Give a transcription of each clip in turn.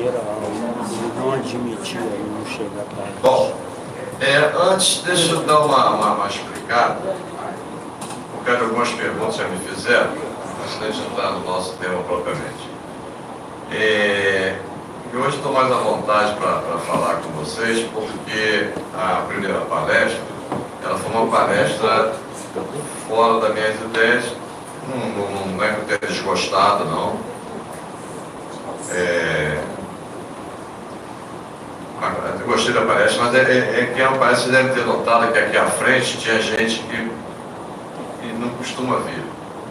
primeira aula, ele não admitia eu não chegar tarde. Bom, antes, deixa eu dar uma explicada, porque algumas perguntas já me fizeram, antes de entrar no nosso tema propriamente. E hoje estou mais à vontade para falar com vocês, porque a primeira palestra, ela foi uma palestra fora das minhas ideias, não é que eu tenha desgostado, não. Eu gostei da palestra, mas que é uma palestra, vocês devem ter notado que aqui à frente tinha gente que não costuma vir,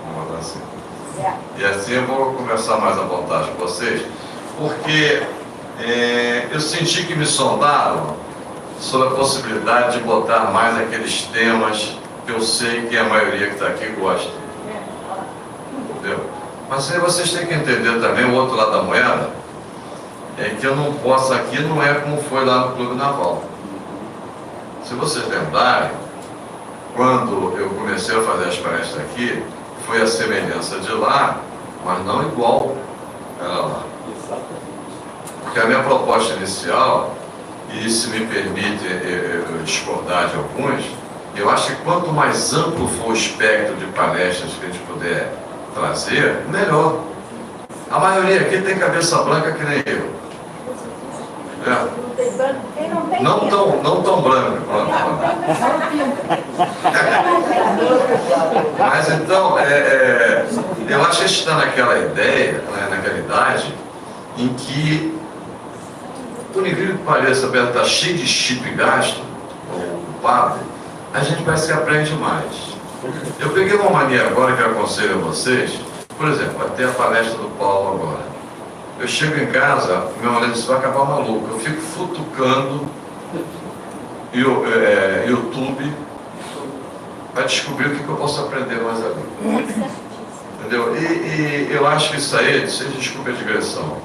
vamos botar assim. E assim eu vou conversar mais à vontade com vocês, porque eu senti que me sondaram sobre a possibilidade de botar mais aqueles temas que eu sei que a maioria que está aqui gosta. Entendeu? Mas aí vocês têm que entender também o outro lado da moeda, que eu não posso aqui, não é como foi lá no Clube Naval. Se vocês lembrarem, quando eu comecei a fazer as palestras aqui, foi a semelhança de lá, mas não igual era lá. Porque a minha proposta inicial, e se me permite eu discordar de alguns, eu acho que quanto mais amplo for o espectro de palestras que a gente puder trazer, melhor. A maioria aqui tem cabeça branca que nem eu. Não tão branco. Mas então, eu acho que a gente está naquela ideia, naquela idade, em que, por incrível que pareça, está cheio de chip gasto, o padre, a gente parece que aprende mais. Eu peguei uma mania agora que eu aconselho a vocês, por exemplo, vai ter a palestra do Paulo agora. Eu chego em casa, meu marido disse, vai acabar maluco. Eu fico futucando YouTube para descobrir o que eu posso aprender mais ali. Entendeu? E eu acho que isso aí, vocês desculpem a digressão.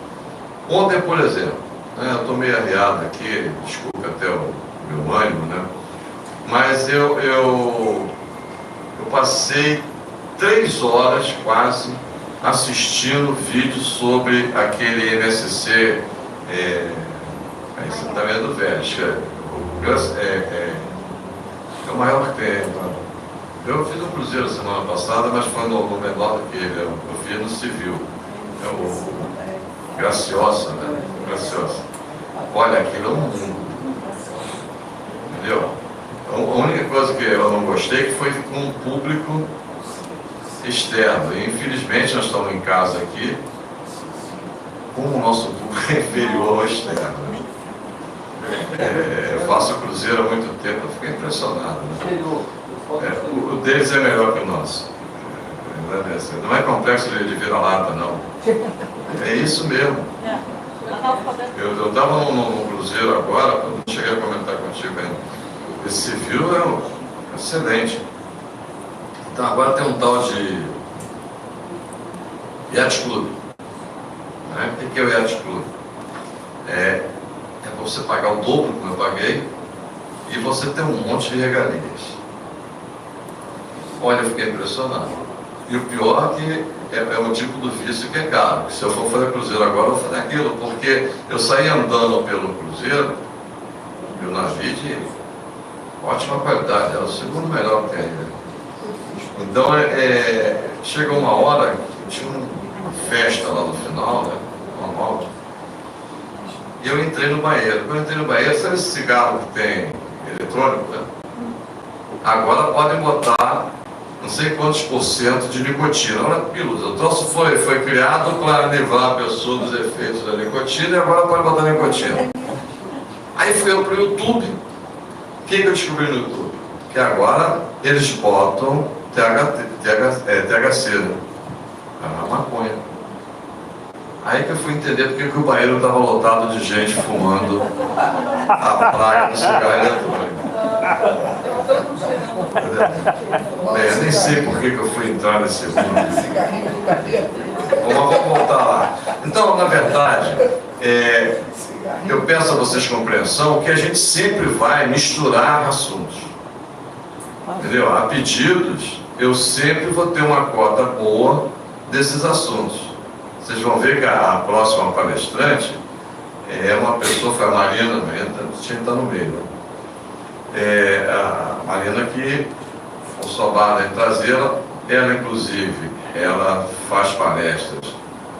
Ontem, por exemplo, eu estou meio arriado aqui, desculpe até o meu ânimo, né? Mas eu passei 3 horas quase assistindo vídeos sobre aquele MSC, aí você está vendo velho, é o maior que tem. Eu fiz um cruzeiro semana passada, mas foi no menor do que ele, eu fiz no civil. É o Graciosa, né? Graciosa. Olha, aquilo é um mundo. Entendeu? A única coisa que eu não gostei que foi com um público externo. E infelizmente nós estamos em casa aqui com o nosso público inferior ao externo. Eu faço cruzeiro há muito tempo, eu fiquei impressionado. Né? O deles é melhor que o nosso. Não é complexo de vira-lata, não. É isso mesmo. Eu estava num cruzeiro agora, eu não cheguei a comentar contigo ainda. Esse civil é excelente. Então agora tem um tal de Yacht Club. O que é o Yacht Club? É para você pagar o dobro que eu paguei e você ter um monte de regalias. Olha, eu fiquei impressionado. E o pior é que é o tipo do vício que é caro. Se eu for fazer cruzeiro agora, eu vou fazer aquilo, porque eu saí andando pelo cruzeiro e o navio de ótima qualidade, era o segundo melhor que tem. Né? Então, chegou uma hora que tinha uma festa lá no final, né? Normal. E eu entrei no banheiro. Quando eu entrei no banheiro, sabe esse cigarro que tem eletrônico, né? Agora podem botar não sei quantos % de nicotina. Olha que pilusa. O troço foi criado para livrar a pessoa dos efeitos da nicotina e agora pode botar nicotina. Aí fui eu para o YouTube. O que eu descobri no YouTube? Que agora eles botam THC, né? A maconha. Aí que eu fui entender porque que o banheiro estava lotado de gente fumando a praga do cigarro eletrônico. Eu nem sei por que eu fui entrar nesse mundo. Mas vamos voltar lá. Então, na verdade, eu peço a vocês compreensão que a gente sempre vai misturar assuntos. Entendeu? A pedidos, eu sempre vou ter uma cota boa desses assuntos. Vocês vão ver que a próxima palestrante, é uma pessoa, foi a Marina, tinha que estar no meio, né? A Marina que o Sobar em trazê-la, ela inclusive, ela faz palestras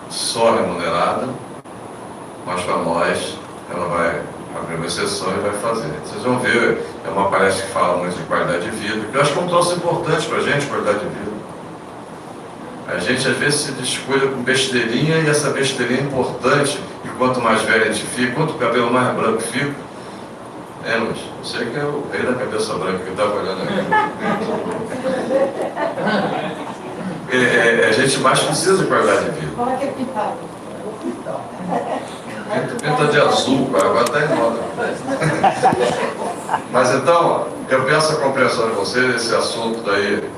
só remunerada, mas para nós ela vai abrir uma exceção e vai fazer. Vocês vão ver, é uma palestra que fala muito de qualidade de vida, que eu acho que é um troço importante para a gente, qualidade de vida. A gente às vezes se descuida com besteirinha, e essa besteirinha é importante, e quanto mais velho a gente fica, quanto o cabelo mais branco fica, Luiz, eu sei que é o rei da cabeça branca que estava olhando aqui. A gente mais precisa de qualidade de vida. Qual é que é pintado? Pinta de azul, cara, agora está em moda. Mas então, eu peço a compreensão de vocês, esse assunto daí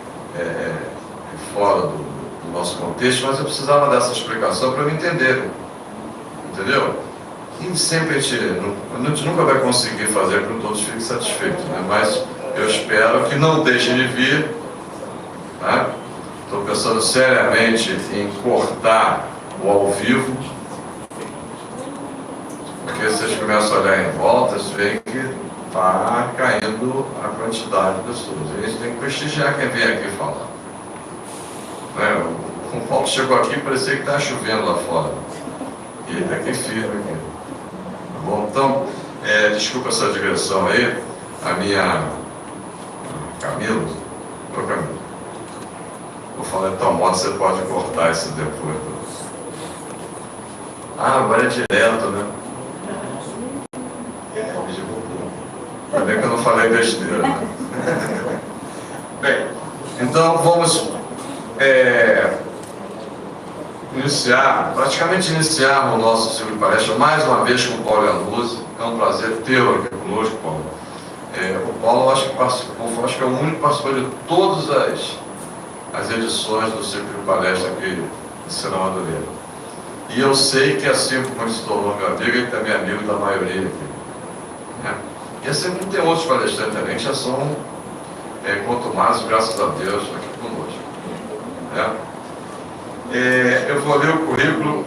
fora do nosso contexto, mas eu precisava dessa explicação para me entenderem. Entendeu? E sempre a gente nunca vai conseguir fazer com que todos fiquem satisfeitos, né? Mas eu espero que não deixem de vir. Tá? Estou pensando seriamente em cortar o ao vivo, porque vocês começam a olhar em volta, vocês veem que está caindo a quantidade de pessoas. A gente tem que prestigiar quem vem aqui falar. Né? O Paulo chegou aqui e parecia que estava chovendo lá fora. E ele está aqui firme aqui. Tá bom? Então, desculpa essa digressão aí. A minha Camilo, ô Camilo, vou falar de tal modo, você pode cortar isso depois. Agora é direto, né? Ainda bem que eu não falei besteira, né? Bem, então vamos praticamente iniciar o nosso ciclo de palestra, mais uma vez com o Paulo Iannuzzi. É um prazer tê-lo aqui conosco, Paulo. O Paulo, acho que é o único que participou de todas as edições do ciclo de palestra aqui em Senão Madureira. E eu sei que, assim como ele se tornou meu amigo, ele também é amigo da maioria aqui. Né? E assim como tem outros palestrantes também que já são contumados, graças a Deus, aqui conosco. Né? Eu vou ler o currículo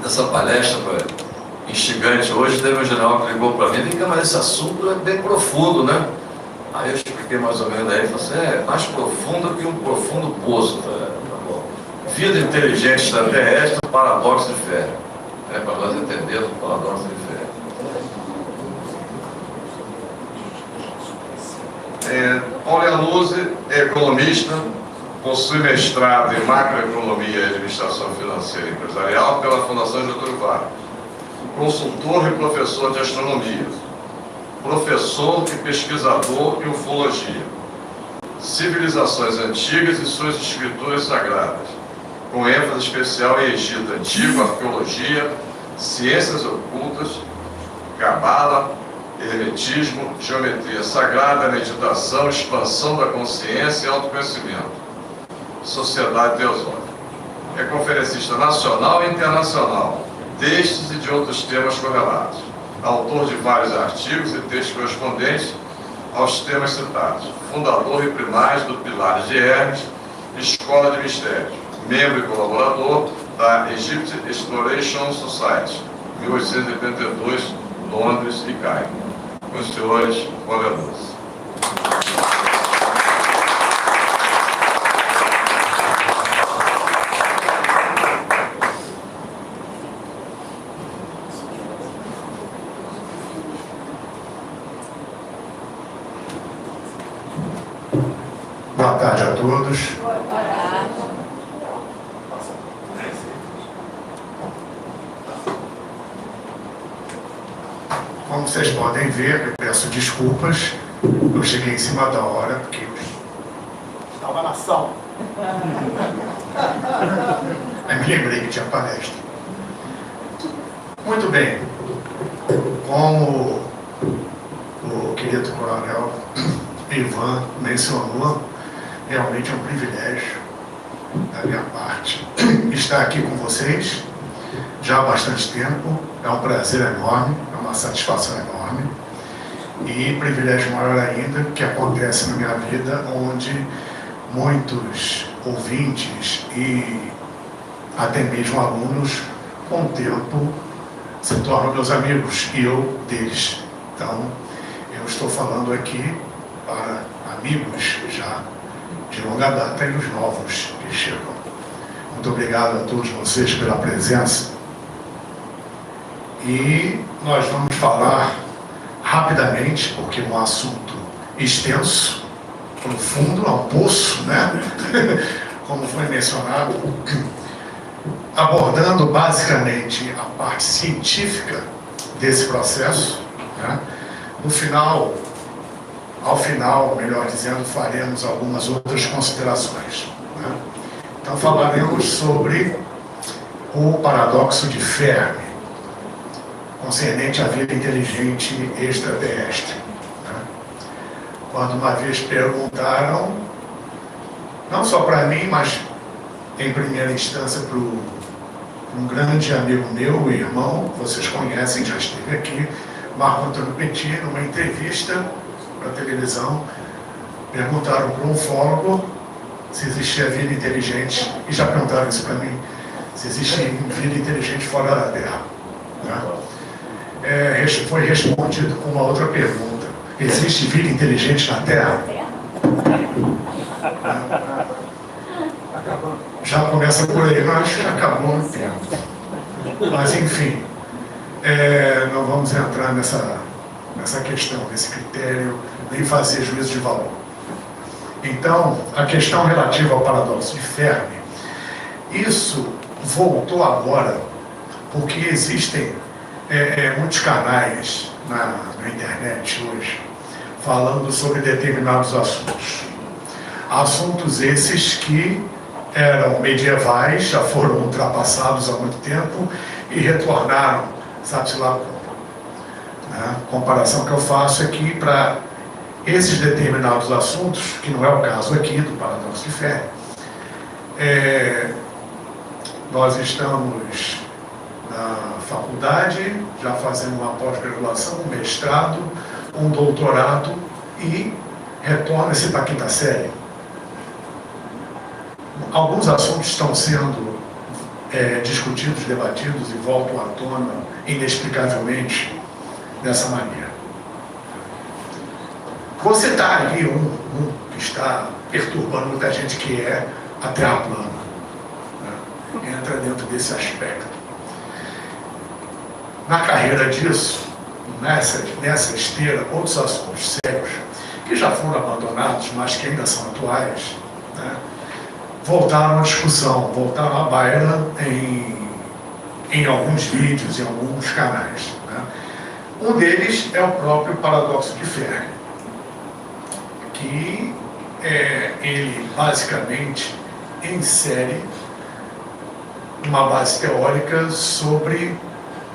dessa palestra instigante. Hoje teve um general que ligou para mim e disse: mas esse assunto é bem profundo, né? Aí eu expliquei mais ou menos aí, falei assim: mais profundo que um profundo poço. Tá bom. Vida inteligente extraterrestre, paradoxo de fé. Para nós entendermos o paradoxo de fé. Paulo Iannuzzi é economista, possui mestrado em macroeconomia e administração financeira e empresarial pela Fundação Getúlio Vargas. Consultor e professor de astronomia, professor e pesquisador em ufologia, civilizações antigas e suas escrituras sagradas, com ênfase especial em Egito Antigo, arqueologia, ciências ocultas, cabala, hermetismo, geometria sagrada, meditação, expansão da consciência e autoconhecimento, sociedade teosófica. É conferencista nacional e internacional, destes e de outros temas correlatos. Autor de vários artigos e textos correspondentes aos temas citados. Fundador e primaz do Pilares de Hermes, Escola de Mistérios. Membro e colaborador da Egypt Exploration Society, 1882, Londres e Cairo. Com os senhores, Paulo Iannuzzi. Boa tarde a todos. Como vocês podem ver, eu peço desculpas. Eu cheguei em cima da hora porque estava na sala. Aí me lembrei que tinha palestra. Muito bem. Como o querido coronel Ivan mencionou, realmente é um privilégio da minha parte estar aqui com vocês já há bastante tempo. É um prazer enorme, é uma satisfação enorme e privilégio maior ainda que acontece na minha vida, onde muitos ouvintes e até mesmo alunos com o tempo se tornam meus amigos e eu deles. Então, eu estou falando aqui para amigos já de longa data e os novos que chegam. Muito obrigado a todos vocês pela presença. E nós vamos falar rapidamente, porque é um assunto extenso, profundo, é um poço, né? Como foi mencionado, abordando basicamente a parte científica desse processo, né? Ao final, melhor dizendo, faremos algumas outras considerações, né? Então falaremos sobre o paradoxo de Fermi, concernente à vida inteligente extraterrestre, né? Quando uma vez perguntaram, não só para mim, mas em primeira instância para um grande amigo meu, irmão, vocês conhecem, já esteve aqui, Marco Antônio Petit, numa entrevista para a televisão, perguntaram para um ufólogo se existia vida inteligente, e já perguntaram isso para mim, se existia vida inteligente fora da Terra, né? Foi respondido com uma outra pergunta: existe vida inteligente na Terra? Já começa por aí, mas já acabou no tempo. Mas enfim, não vamos entrar nessa questão, nesse critério, nem fazer juízo de valor. Então, a questão relativa ao paradoxo de Fermi, isso voltou agora, porque existem muitos canais na internet hoje falando sobre determinados assuntos. Assuntos esses que eram medievais, já foram ultrapassados há muito tempo e retornaram, sabe-se lá como. A comparação que eu faço aqui para esses determinados assuntos, que não é o caso aqui do paradoxo de Fermi. Nós estamos na faculdade, já fazendo uma pós-graduação, um mestrado, um doutorado e retorna-se para a quinta série. Alguns assuntos estão sendo discutidos, debatidos e voltam à tona inexplicavelmente dessa maneira. Vou citar aqui um que está perturbando muita gente, que é a Terra plana, né? Entra dentro desse aspecto. Na carreira disso, nessa esteira, outros assuntos sérios, que já foram abandonados, mas que ainda são atuais, né? Voltaram à discussão, voltaram à baila em alguns vídeos, em alguns canais, né? Um deles é o próprio paradoxo de Fermi, que ele basicamente insere uma base teórica sobre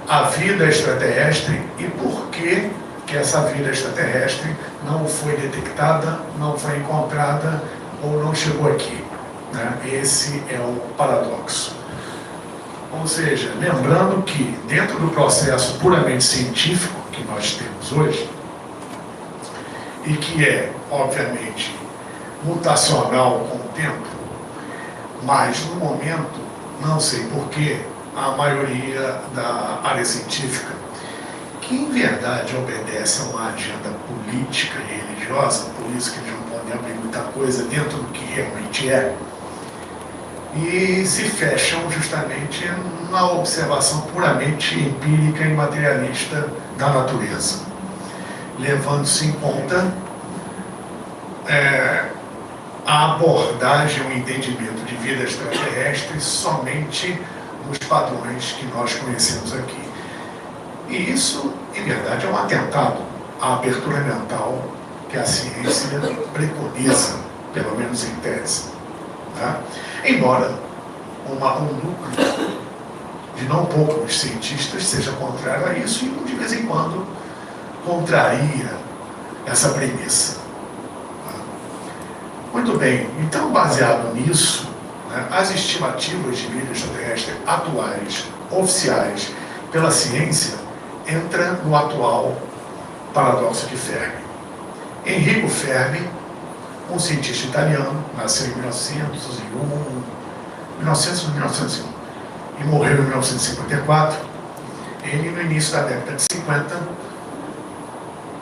a vida extraterrestre e por que essa vida extraterrestre não foi detectada, não foi encontrada ou não chegou aqui, né? Esse é o paradoxo. Ou seja, lembrando que dentro do processo puramente científico que nós temos hoje, e que é, obviamente, mutacional com o tempo, mas no momento, não sei porquê, a maioria da área científica, que em verdade obedece a uma agenda política e religiosa, por isso que eles não podem abrir muita coisa dentro do que realmente é, e se fecham justamente na observação puramente empírica e materialista da natureza, levando-se em conta a abordagem, o entendimento de vida extraterrestre somente nos padrões que nós conhecemos aqui. E isso, em verdade, é um atentado à abertura mental que a ciência preconiza, pelo menos em tese, tá? Embora um núcleo de não poucos cientistas seja contrário a isso e, de vez em quando, contraria essa premissa. Muito bem, então, baseado nisso, né, as estimativas de vida extraterrestre atuais, oficiais, pela ciência, entram no atual paradoxo de Fermi. Enrico Fermi, um cientista italiano, nasceu em 1901 e morreu em 1954. Ele, no início da década de 50,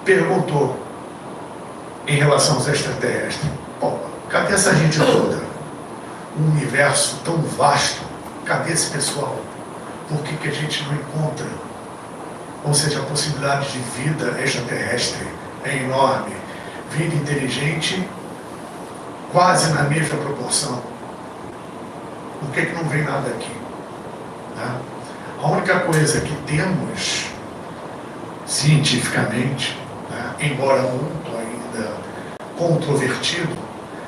perguntou em relação aos extraterrestres: bom, cadê essa gente toda? Um universo tão vasto, cadê esse pessoal? Por que a gente não encontra? Ou seja, a possibilidade de vida extraterrestre é enorme. Vida inteligente, quase na mesma proporção. Por que não vem nada aqui? Né? A única coisa que temos, cientificamente, né, embora muito ainda controvertido,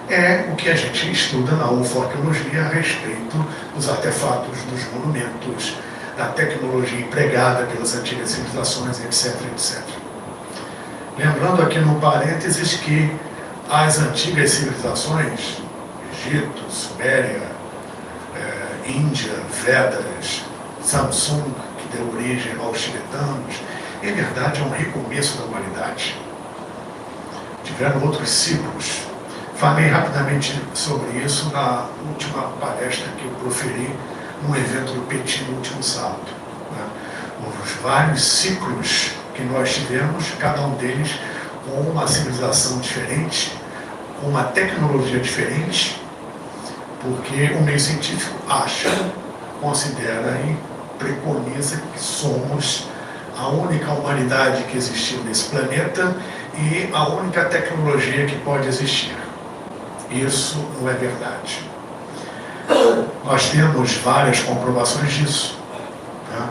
é o que a gente estuda na ufología a respeito dos artefatos, dos monumentos, da tecnologia empregada pelas antigas civilizações, etc, etc. Lembrando aqui no parênteses que as antigas civilizações, Egito, Suméria, Índia, Vedas, Samsung, que deu origem aos tibetanos, em verdade é um recomeço da humanidade. Tiveram outros ciclos. Falei rapidamente sobre isso na última palestra que eu proferi num evento do Petit no último sábado. Né? Os vários ciclos que nós tivemos, cada um deles com uma civilização diferente, com uma tecnologia diferente, porque o meio científico acha, considera e preconiza que somos a única humanidade que existiu nesse planeta e a única tecnologia que pode existir. Isso não é verdade. Nós temos várias comprovações disso. Tá?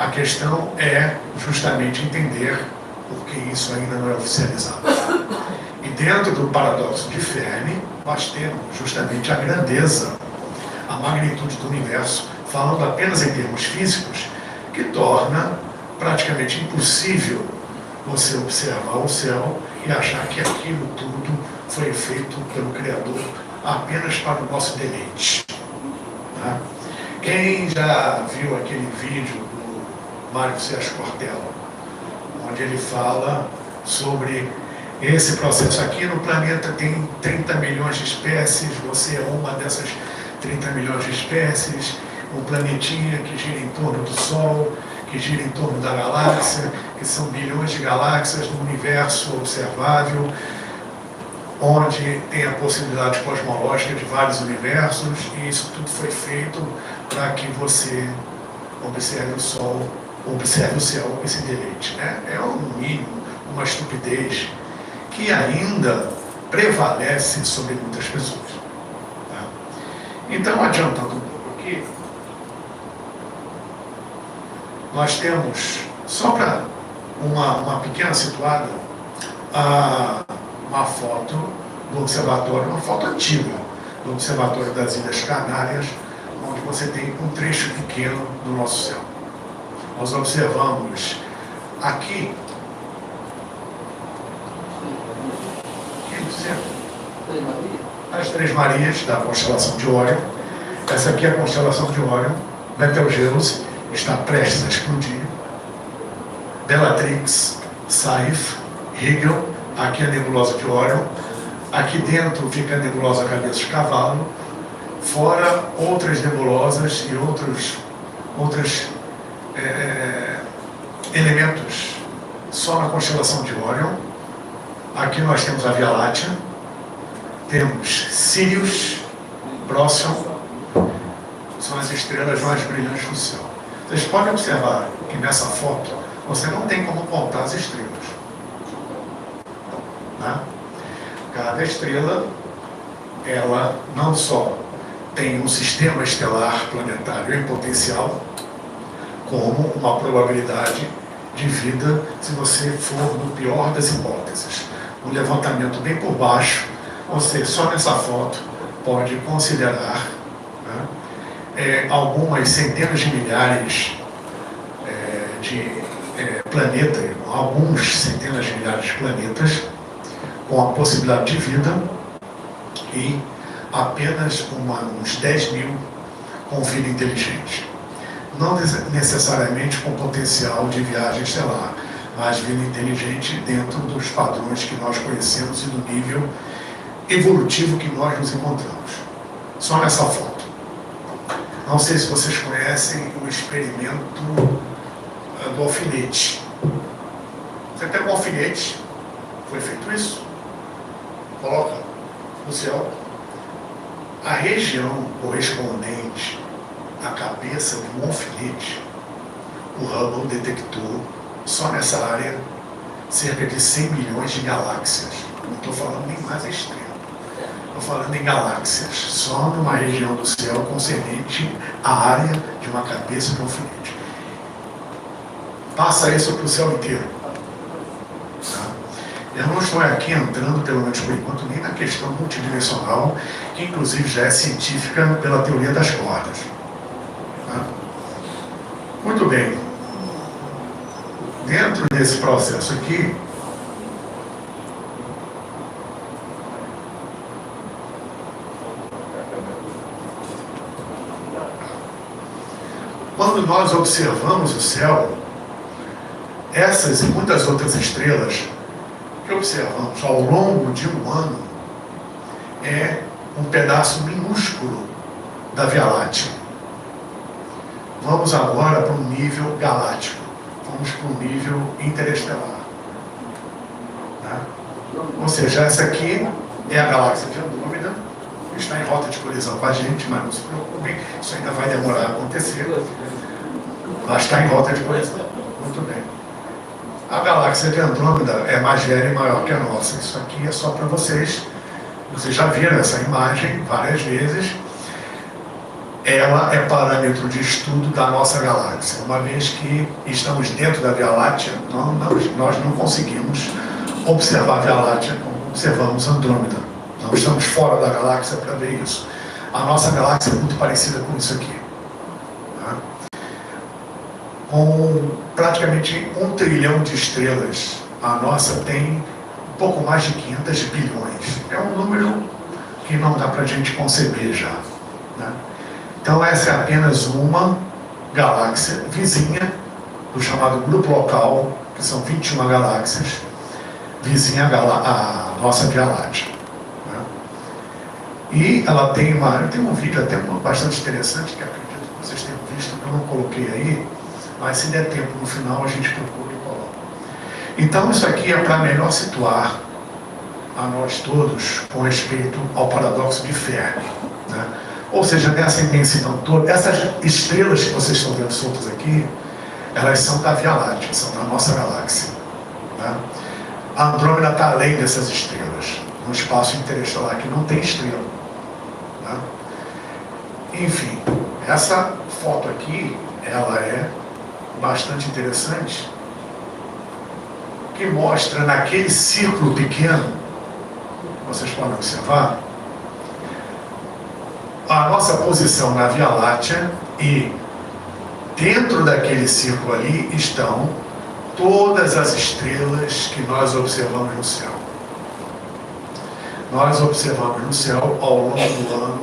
A questão é justamente entender por que isso ainda não é oficializado. E dentro do paradoxo de Fermi, nós temos justamente a grandeza, a magnitude do universo, falando apenas em termos físicos, que torna praticamente impossível você observar o céu e achar que aquilo tudo foi feito pelo Criador apenas para o nosso deleite. Tá? Quem já viu aquele vídeo do Mário Sérgio Cortella, onde ele fala sobre esse processo? Aqui no planeta tem 30 milhões de espécies, você é uma dessas 30 milhões de espécies, um planetinha que gira em torno do Sol, que gira em torno da galáxia, que são bilhões de galáxias no universo observável, onde tem a possibilidade cosmológica de vários universos, e isso tudo foi feito para que você observe o Sol, observe o céu com esse deleite. Né? É um mínimo, uma estupidez que ainda prevalece sobre muitas pessoas. Tá? Então, adiantando um pouco aqui, nós temos, só para uma pequena situada, uma foto do observatório, uma foto antiga do observatório das Ilhas Canárias, onde você tem um trecho pequeno do nosso céu. Nós observamos aqui, as Três Marias da constelação de Órion. Essa aqui é a constelação de Órion. Betelgeuse está prestes a explodir. Bellatrix, Saiph, Rigel, aqui é a nebulosa de Órion. Aqui dentro fica a nebulosa Cabeça de Cavalo, fora outras nebulosas e outros elementos só na constelação de Órion. Aqui nós temos a Via Láctea, temos Sirius, Próximo, são as estrelas mais brilhantes do céu. Vocês podem observar que nessa foto você não tem como contar as estrelas. Né? Cada estrela, ela não só tem um sistema estelar planetário em potencial, como uma probabilidade de vida, se você for no pior das hipóteses. Um levantamento bem por baixo, você só nessa foto pode considerar, né, algumas centenas de milhares de planetas, alguns centenas de milhares de planetas com a possibilidade de vida e apenas uns 10 mil com vida inteligente. Não necessariamente com potencial de viagem estelar, mas vida inteligente dentro dos padrões que nós conhecemos e do nível evolutivo que nós nos encontramos. Só nessa foto. Não sei se vocês conhecem o experimento do alfinete. Você pega um alfinete, foi feito isso, coloca no céu, a região correspondente à cabeça de um alfinete, o Hubble detectou, só nessa área, cerca de 100 milhões de galáxias. Não estou falando nem mais a estrela. Estou falando em galáxias, só numa região do céu concernente à área de uma cabeça de um alfinete. Passa isso para o céu inteiro. Tá? Eu não estou aqui entrando, pelo menos por enquanto, nem na questão multidimensional, que inclusive já é científica pela teoria das cordas. Tá? Muito bem. Dentro desse processo aqui, quando nós observamos o céu, essas e muitas outras estrelas que observamos ao longo de um ano é um pedaço minúsculo da Via Láctea. Vamos agora para um nível galáctico, vamos para um nível interestelar. Tá? Ou seja, essa aqui é a galáxia de Andrômeda, está em rota de colisão com a gente, mas não se preocupem, isso ainda vai demorar a acontecer. Ela está em rota de colisão. Muito bem. A galáxia de Andrômeda é mais velha e maior que a nossa. Isso aqui é só para vocês. Vocês já viram essa imagem várias vezes. Ela é parâmetro de estudo da nossa galáxia. Uma vez que estamos dentro da Via Láctea, nós não conseguimos observar a Via Láctea como observamos Andrômeda. Não estamos fora da galáxia para ver isso. A nossa galáxia é muito parecida com isso aqui. Tá? Com praticamente 1 trilhão de estrelas, a nossa tem um pouco mais de 500 bilhões. É um número que não dá para a gente conceber já. Né? Então essa é apenas uma galáxia vizinha do chamado grupo local, que são 21 galáxias, vizinha a nossa Via Láctea. Né? E ela tem um vídeo até bastante interessante, que acredito que vocês tenham visto, que eu não coloquei aí, mas se der tempo no final a gente procura e coloca. Então isso aqui é para melhor situar a nós todos com respeito ao paradoxo de Fermi. Né? Ou seja, nessa imensidão toda, essas estrelas que vocês estão vendo soltas aqui, elas são da Via Láctea, são da nossa galáxia. Né? A Andrômeda está além dessas estrelas, num espaço interestelar que não tem estrela. Né? Enfim, essa foto aqui, ela é bastante interessante, que mostra naquele círculo pequeno, vocês podem observar, a nossa posição na Via Láctea, e dentro daquele círculo ali estão todas as estrelas que nós observamos no céu. Nós observamos no céu, ao longo do ano,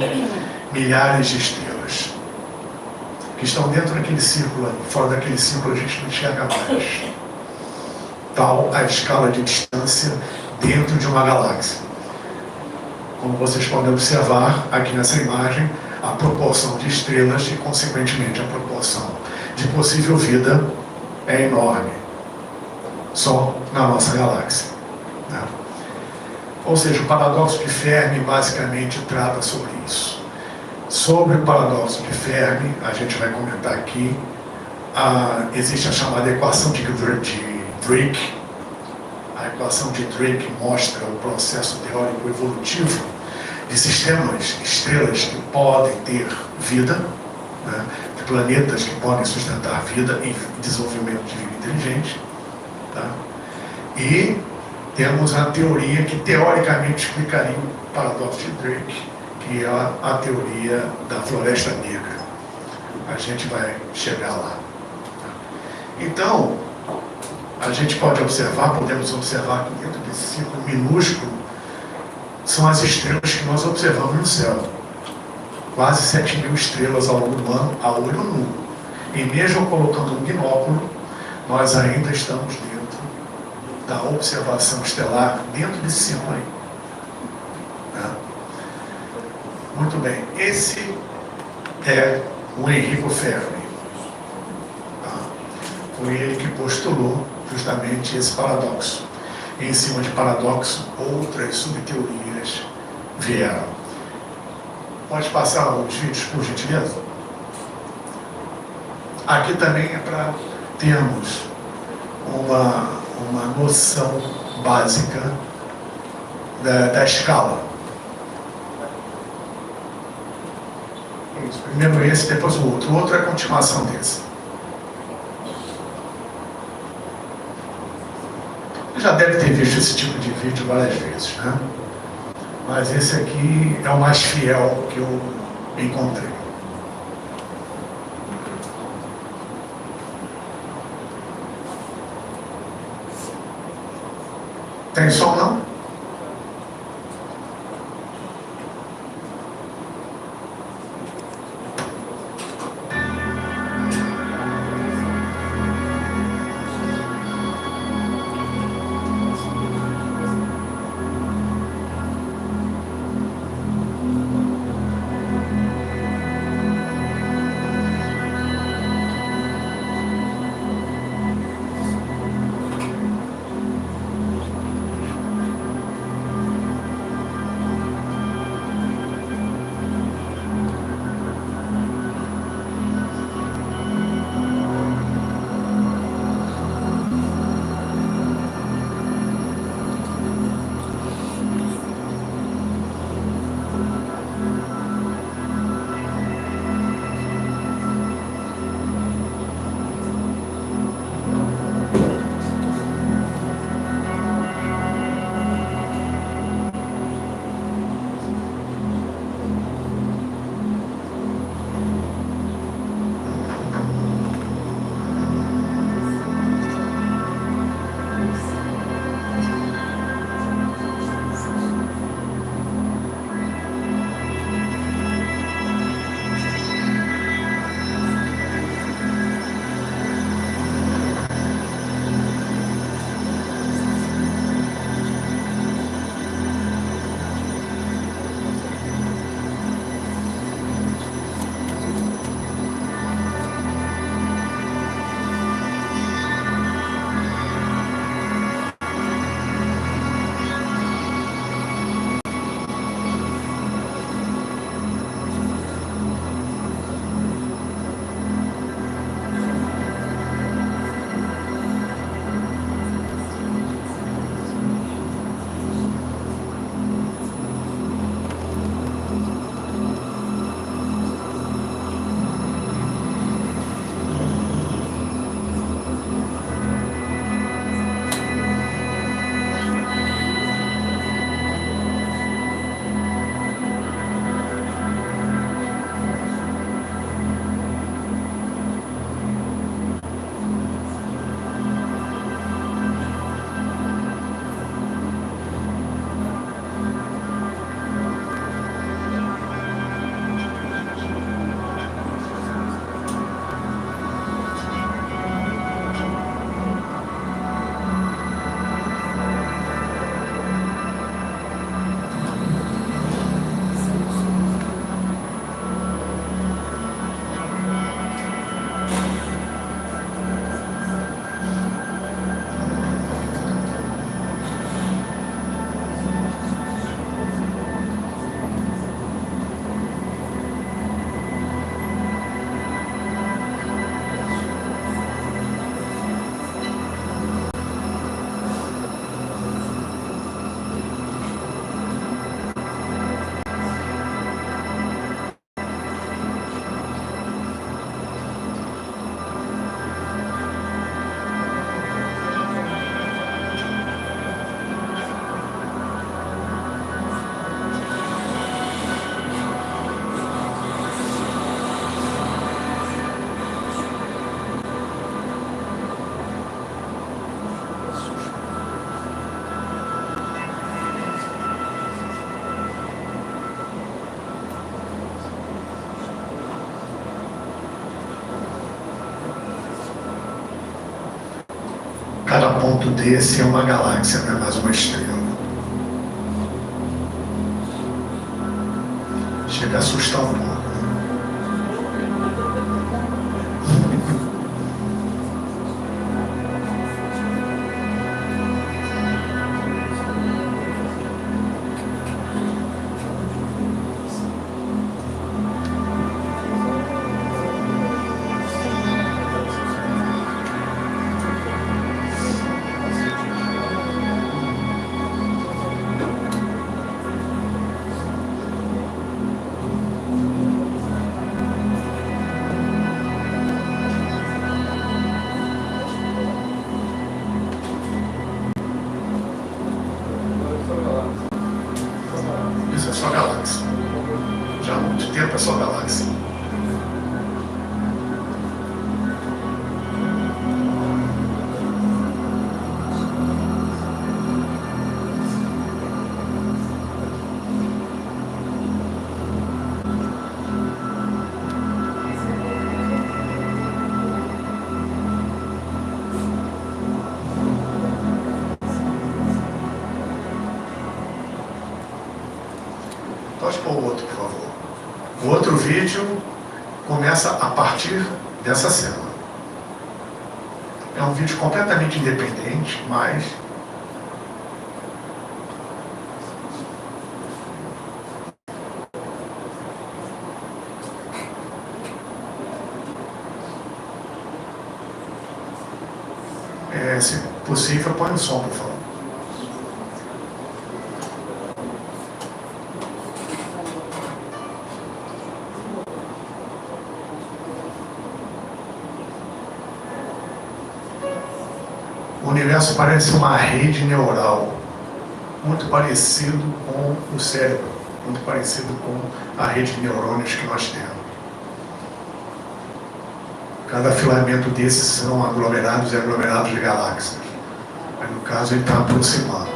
milhares de estrelas que estão dentro daquele círculo ali. Fora daquele círculo a gente não enxerga mais. Tal a escala de distância dentro de uma galáxia. Como vocês podem observar aqui nessa imagem, a proporção de estrelas e, consequentemente, a proporção de possível vida é enorme. Só na nossa galáxia. Né? Ou seja, o paradoxo de Fermi basicamente trata sobre isso. Sobre o paradoxo de Fermi, a gente vai comentar aqui, existe a chamada equação de Drake. A equação de Drake mostra o processo teórico evolutivo de sistemas, estrelas que podem ter vida, né, de planetas que podem sustentar vida e desenvolvimento de vida inteligente. Tá? E temos a teoria que teoricamente explicaria o paradoxo de Drake, que é a teoria da floresta negra. A gente vai chegar lá. Então, a gente pode observar, podemos observar que dentro desse círculo minúsculo são as estrelas que nós observamos no céu. Quase 7.000 estrelas ao longo do ano, a olho nu. E mesmo colocando um binóculo, nós ainda estamos dentro da observação estelar, dentro desse círculo aí. Né? Muito bem. Esse é o Enrico Fermi. Tá? Foi ele que postulou justamente esse paradoxo. E em cima de paradoxo, outras subteorias vieram. Pode passar os vídeos, por gentileza? Aqui também é para termos uma noção básica da escala. Isso. Primeiro esse, depois o outro. O outro é a continuação desse. Você já deve ter visto esse tipo de vídeo várias vezes, né? Mas esse aqui é o mais fiel que eu encontrei. Tem som, não? Cada ponto desse é uma galáxia, não é mais uma estrela. Chega a assustar um pouco, né? Pode pôr o outro, por favor. O outro vídeo começa a partir dessa cena. É um vídeo completamente independente, mas se possível, põe o som, por favor. O universo parece uma rede neural, muito parecido com o cérebro, muito parecido com a rede de neurônios que nós temos. Cada filamento desses são aglomerados e aglomerados de galáxias. Mas no caso ele está aproximando.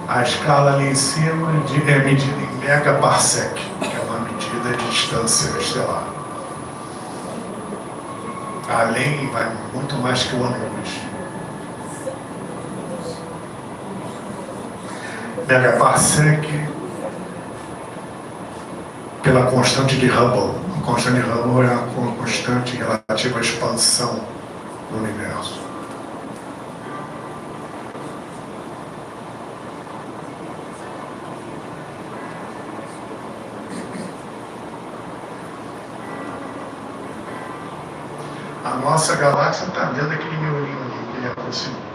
A escala ali em cima é medida em megaparsec, que é uma medida de distância estelar. Além, vai muito mais que o ano-luz. Megaparsec pela constante de Hubble. A constante de Hubble é a constante relativa à expansão do universo. A nossa galáxia está dentro daquele miolinho ali que ele aproximou.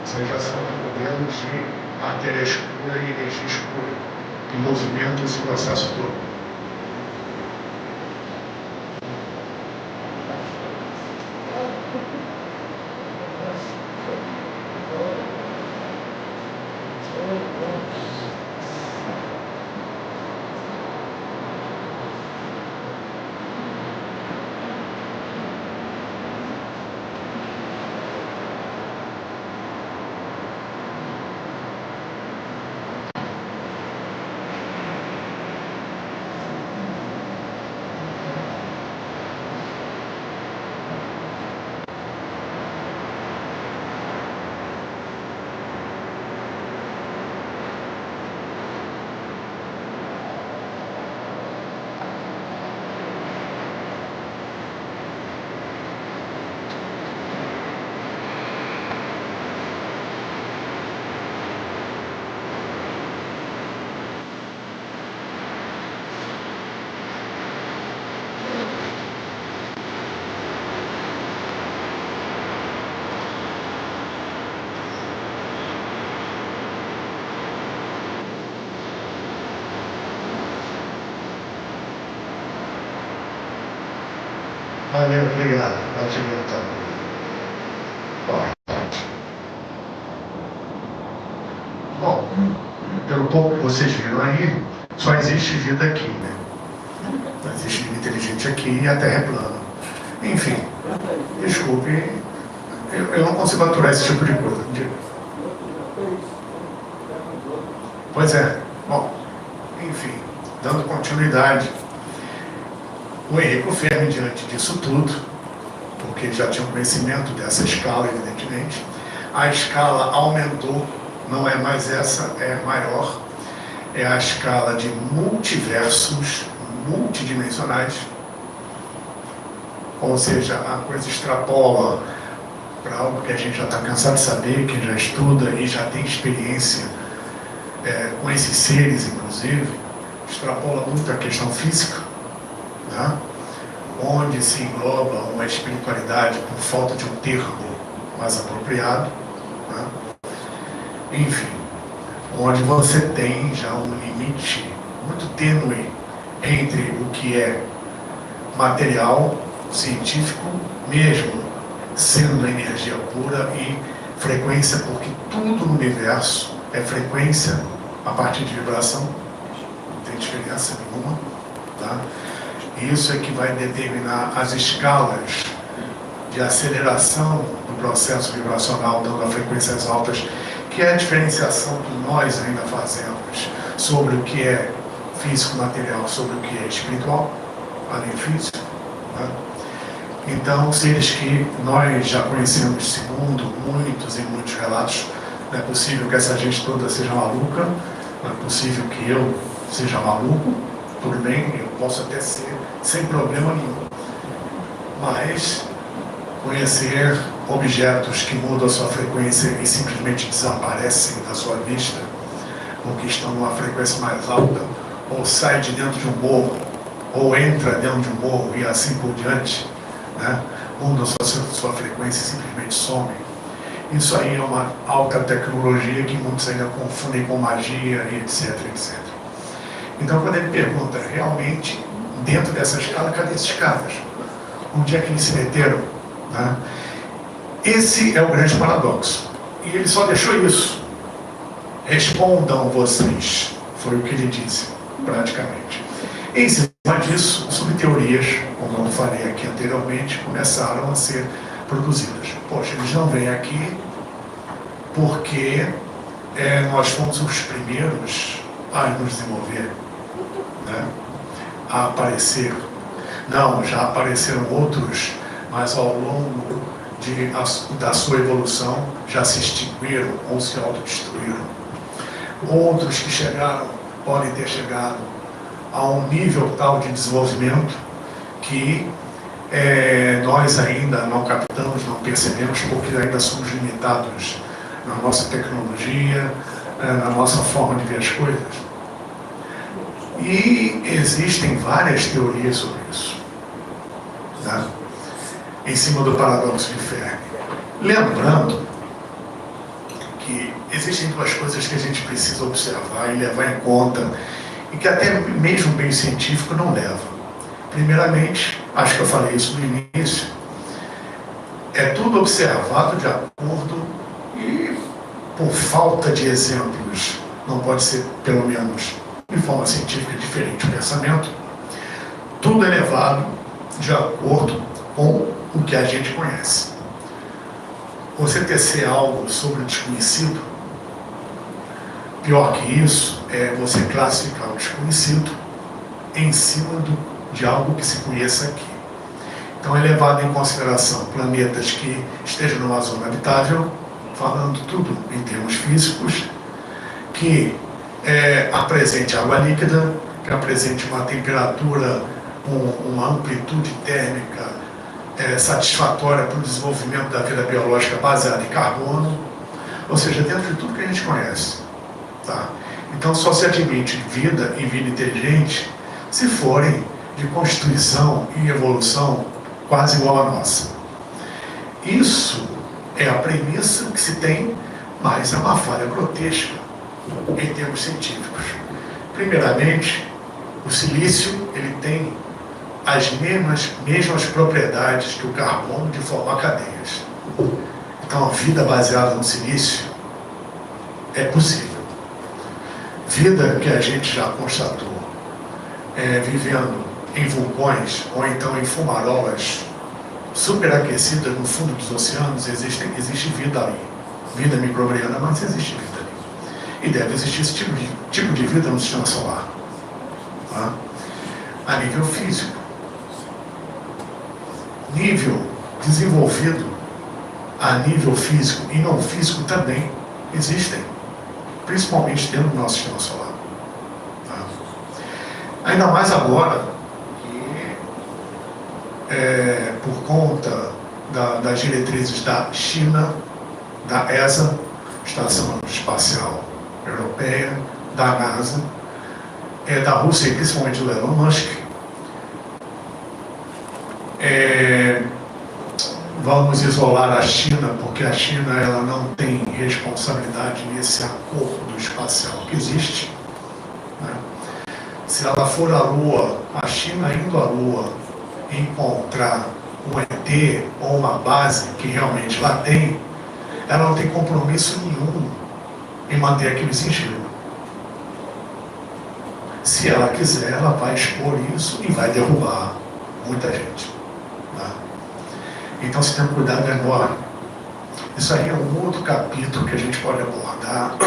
Vocês já são modelos de matéria escura e energia escura, em movimento esse processo todo. Valeu, obrigado. Bom, pelo pouco que vocês viram aí, só existe vida aqui, né? Não existe vida inteligente aqui e a Terra é plana. Enfim, desculpe, eu não consigo aturar esse tipo de coisa. Pois é, bom, enfim, dando continuidade. O Enrico Fermi, diante disso tudo, porque ele já tinha conhecimento dessa escala, evidentemente, a escala aumentou, não é mais essa, é maior, é a escala de multiversos multidimensionais, ou seja, a coisa extrapola para algo que a gente já está cansado de saber, que já estuda e já tem experiência com esses seres, inclusive, extrapola muito a questão física, né? onde se engloba uma espiritualidade por falta de um termo mais apropriado, né? Enfim, onde você tem já um limite muito tênue entre o que é material, científico, mesmo sendo energia pura, e frequência, porque tudo no universo é frequência a partir de vibração, não tem diferença nenhuma, tá? Isso é que vai determinar as escalas de aceleração do processo vibracional, dando a frequências altas, que é a diferenciação que nós ainda fazemos sobre o que é físico material, sobre o que é espiritual, além físico, né? Então, seres que nós já conhecemos, segundo muitos e muitos relatos, não é possível que essa gente toda seja maluca, não é possível que eu seja maluco, tudo bem, eu posso até ser sem problema nenhum, mas conhecer objetos que mudam a sua frequência e simplesmente desaparecem da sua vista, ou que estão numa frequência mais alta, ou sai de dentro de um morro, ou entra dentro de um morro e assim por diante, né? Mudam a sua frequência e simplesmente somem. Isso aí é uma alta tecnologia que muitos ainda confundem com magia e etc, etc. Então, quando ele pergunta, realmente, dentro dessa escala, cadê esses caras? Onde é que eles se meteram? Né? Esse é o grande paradoxo. E ele só deixou isso. Respondam vocês. Foi o que ele disse, praticamente. Em cima disso, subteorias, como eu falei aqui anteriormente, começaram a ser produzidas. Poxa, eles não vêm aqui porque nós fomos os primeiros a nos desenvolver, né? A aparecer. Não, já apareceram outros, mas ao longo da sua evolução já se extinguiram ou se autodestruíram. Outros que chegaram, podem ter chegado a um nível tal de desenvolvimento que nós ainda não captamos, não percebemos, porque ainda somos limitados na nossa tecnologia, na nossa forma de ver as coisas. E existem várias teorias sobre isso, né? Em cima do paradoxo de Fermi. Lembrando que existem duas coisas que a gente precisa observar e levar em conta, e que até mesmo o meio científico não leva. Primeiramente, acho que eu falei isso no início, é tudo observado de acordo e por falta de exemplos, não pode ser, pelo menos de forma científica diferente o pensamento, tudo é levado de acordo com o que a gente conhece. Você tecer algo sobre o desconhecido, pior que isso, é você classificar o desconhecido em cima de algo que se conheça aqui. Então é levado em consideração planetas que estejam numa zona habitável, falando tudo em termos físicos, que apresente água líquida, que apresente uma temperatura, uma amplitude térmica satisfatória para o desenvolvimento da vida biológica baseada em carbono, ou seja, dentro de tudo que a gente conhece. Tá? Então só se admite vida e vida inteligente se forem de constituição e evolução quase igual à nossa. Isso é a premissa que se tem, mas é uma falha grotesca em termos científicos. Primeiramente, o silício ele tem as mesmas propriedades que o carbono de formar cadeias. Então a vida baseada no silício é possível. Vida que a gente já constatou vivendo em vulcões ou então em fumarolas superaquecidas no fundo dos oceanos, existe vida ali. Vida microbiana, mas existe vida ali. E deve existir esse tipo de vida no sistema solar. Tá? A nível físico. Nível desenvolvido a nível físico e não físico também existem, principalmente dentro do nosso sistema solar. Tá? Ainda mais agora que, por conta das diretrizes da China, da ESA, Estação Espacial Europeia, da NASA, da Rússia e principalmente do Elon Musk, Vamos isolar a China, porque a China ela não tem responsabilidade nesse acordo espacial que existe, né? Se ela for à Lua, a China indo à Lua encontrar um ET ou uma base que realmente lá tem, ela não tem compromisso nenhum em manter aquele sigilo. Se ela quiser, ela vai expor isso e vai derrubar muita gente, tá? Então, se tem um cuidado enorme. Isso aí é um outro capítulo que a gente pode abordar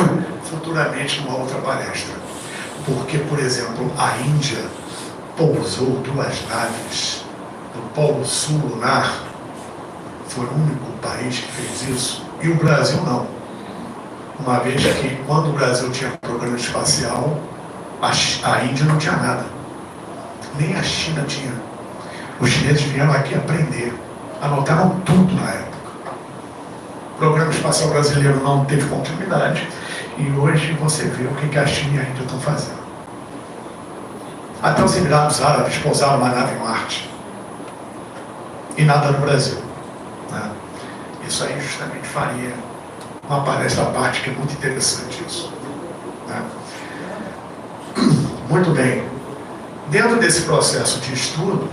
futuramente numa outra palestra. Porque, por exemplo, a Índia pousou 2 naves no Polo Sul lunar. Foi o único país que fez isso. E o Brasil não. Uma vez que, quando o Brasil tinha programa espacial, a Índia não tinha nada. Nem a China tinha. Os chineses vieram aqui aprender. Anotaram tudo na época. O programa espacial brasileiro não teve continuidade. E hoje você vê o que a China e a Índia estão fazendo. Até os Emirados Árabes pousaram uma nave em Marte. E nada no Brasil, né? Isso aí justamente faria uma palestra à parte, que é muito interessante isso, né? Muito bem. Dentro desse processo de estudo,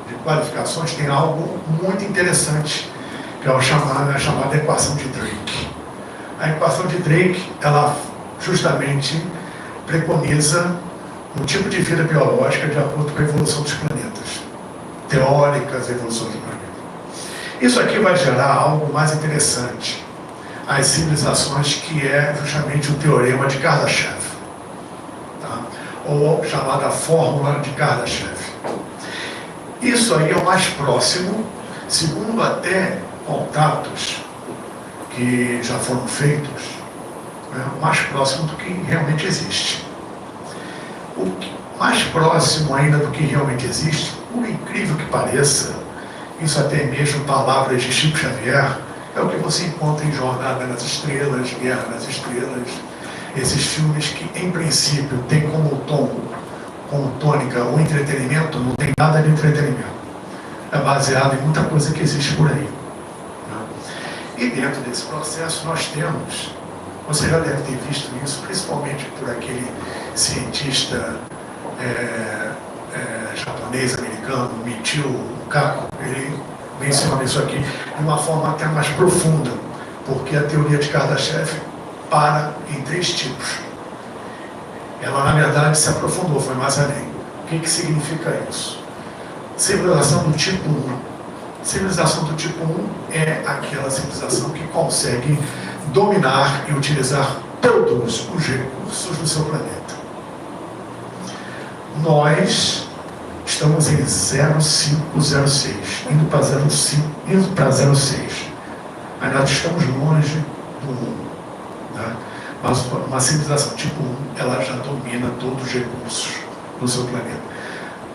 de qualificações, tem algo muito interessante, que é a chamada equação de Drake. A equação de Drake, ela justamente preconiza um tipo de vida biológica de acordo com a evolução dos planetas, teóricas, evolução do planeta. Isso aqui vai gerar algo mais interessante, as civilizações, que é justamente o teorema de Kardashev, tá? Ou chamada fórmula de Kardashev. Isso aí é o mais próximo, segundo até contatos que já foram feitos, né, o mais próximo do que realmente existe. O mais próximo ainda do que realmente existe, por incrível que pareça, isso até mesmo palavras de Chico Xavier, é o que você encontra em Jornada nas Estrelas, Guerra nas Estrelas, esses filmes que, em princípio, tem como tônica o entretenimento, não tem nada de entretenimento. É baseado em muita coisa que existe por aí, né? E dentro desse processo nós temos, você já deve ter visto isso, principalmente por aquele cientista japonês, americano, Michio Kaku, ele menciona isso aqui de uma forma até mais profunda, porque a teoria de Kardashev para em 3 tipos. Ela, na verdade, se aprofundou, foi mais além. O que significa isso? Civilização do tipo 1. Civilização do tipo 1 é aquela civilização que consegue dominar e utilizar todos os recursos do seu planeta. Nós estamos em 0506, indo para 05, indo para 06. Mas nós estamos longe do 1, né? Mas uma civilização tipo 1, ela já domina todos os recursos do seu planeta.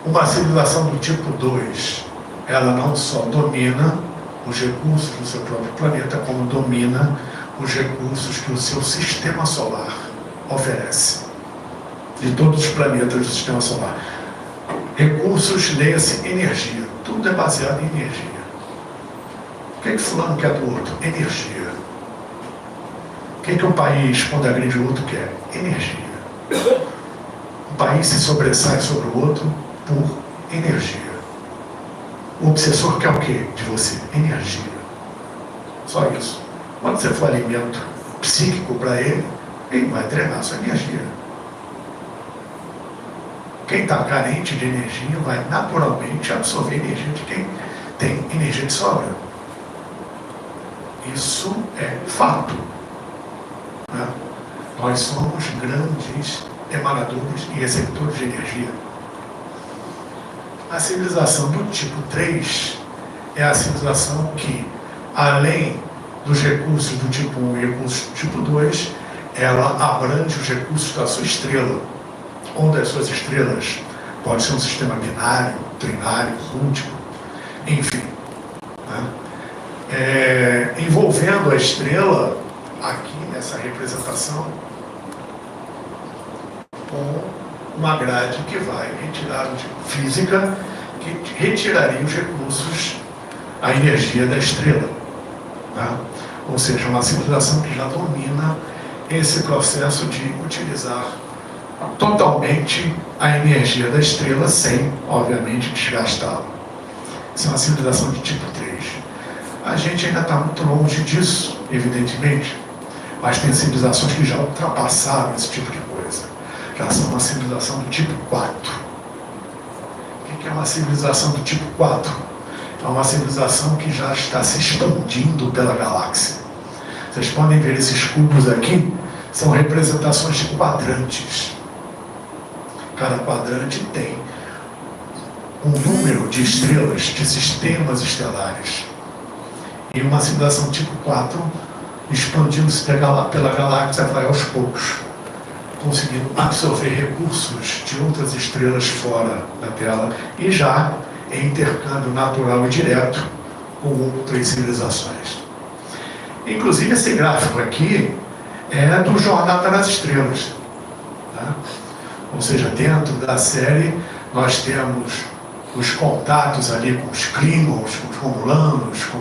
Uma civilização do tipo 2, ela não só domina os recursos do seu próprio planeta, como domina os recursos que o seu sistema solar oferece, de todos os planetas do sistema solar. Recursos, leia-se energia. Tudo é baseado em energia. O que fulano quer do outro? Energia. O que um país, quando agride o outro, quer? Energia. Um país se sobressai sobre o outro por energia. O obsessor quer o quê de você? Energia. Só isso. Quando você for alimento psíquico para ele, ele vai drenar sua energia. Quem está carente de energia vai naturalmente absorver energia de quem tem energia de sobra. Isso é fato, né? Nós somos grandes emanadores e receptores de energia. A civilização do tipo 3 é a civilização que, além dos recursos do tipo 1 e recursos do tipo 2, ela abrange os recursos da sua estrela, ou das suas estrelas. Pode ser um sistema binário, trinário, múltiplo, enfim, né? Envolvendo a estrela, aqui nessa representação, com uma grade que vai retirar de física, que retiraria os recursos, a energia da estrela. Tá? Ou seja, uma civilização que já domina esse processo de utilizar totalmente a energia da estrela sem, obviamente, desgastá-la. Essa é uma civilização de tipo 3. A gente ainda está muito longe disso, evidentemente, mas tem civilizações que já ultrapassaram esse tipo de coisa. Já são uma civilização do tipo 4. O que é uma civilização do tipo 4? É uma civilização que já está se expandindo pela galáxia. Vocês podem ver esses cubos aqui, são representações de quadrantes. Cada quadrante tem um número de estrelas, de sistemas estelares. E uma civilização tipo 4, expandindo-se pela galáxia, vai aos poucos, conseguindo absorver recursos de outras estrelas fora da Terra e já em intercâmbio natural e direto com outras civilizações. Inclusive, esse gráfico aqui é do Jornada nas Estrelas. Tá? Ou seja, dentro da série, nós temos os contatos ali com os Klingons, com os Romulanos, com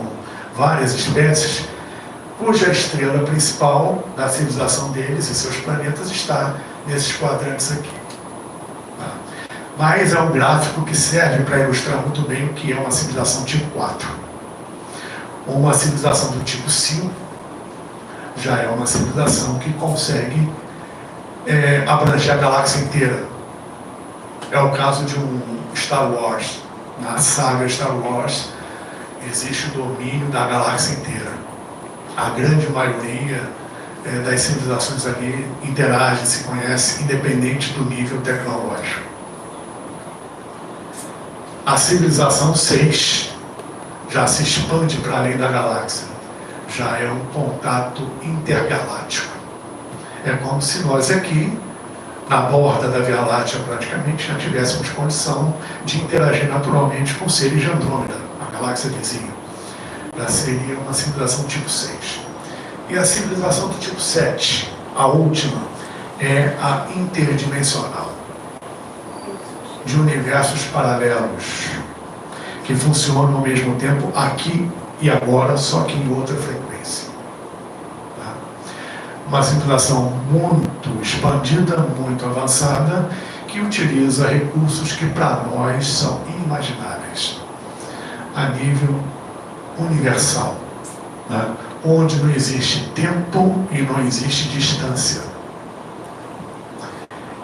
várias espécies, cuja estrela principal da civilização deles e seus planetas está nesses quadrantes aqui. Tá? Mas é um gráfico que serve para ilustrar muito bem o que é uma civilização tipo 4. Uma civilização do tipo 5 já é uma civilização que consegue abranger a galáxia inteira. É o caso de um Star Wars. Na saga Star Wars existe o domínio da galáxia inteira. A grande maioria das civilizações ali interage, se conhece, independente do nível tecnológico. A civilização 6 já se expande para além da galáxia. Já é um contato intergaláctico. É como se nós aqui, na borda da Via Láctea praticamente, já tivéssemos condição de interagir naturalmente com seres de Andrômeda, a galáxia vizinha. Já seria uma civilização tipo 6. E a civilização do tipo 7, a última, é a interdimensional, de universos paralelos, que funcionam ao mesmo tempo aqui e agora, só que em outra frequência. Tá? Uma civilização muito expandida, muito avançada, que utiliza recursos que para nós são inimagináveis, a nível universal, né? Onde não existe tempo e não existe distância.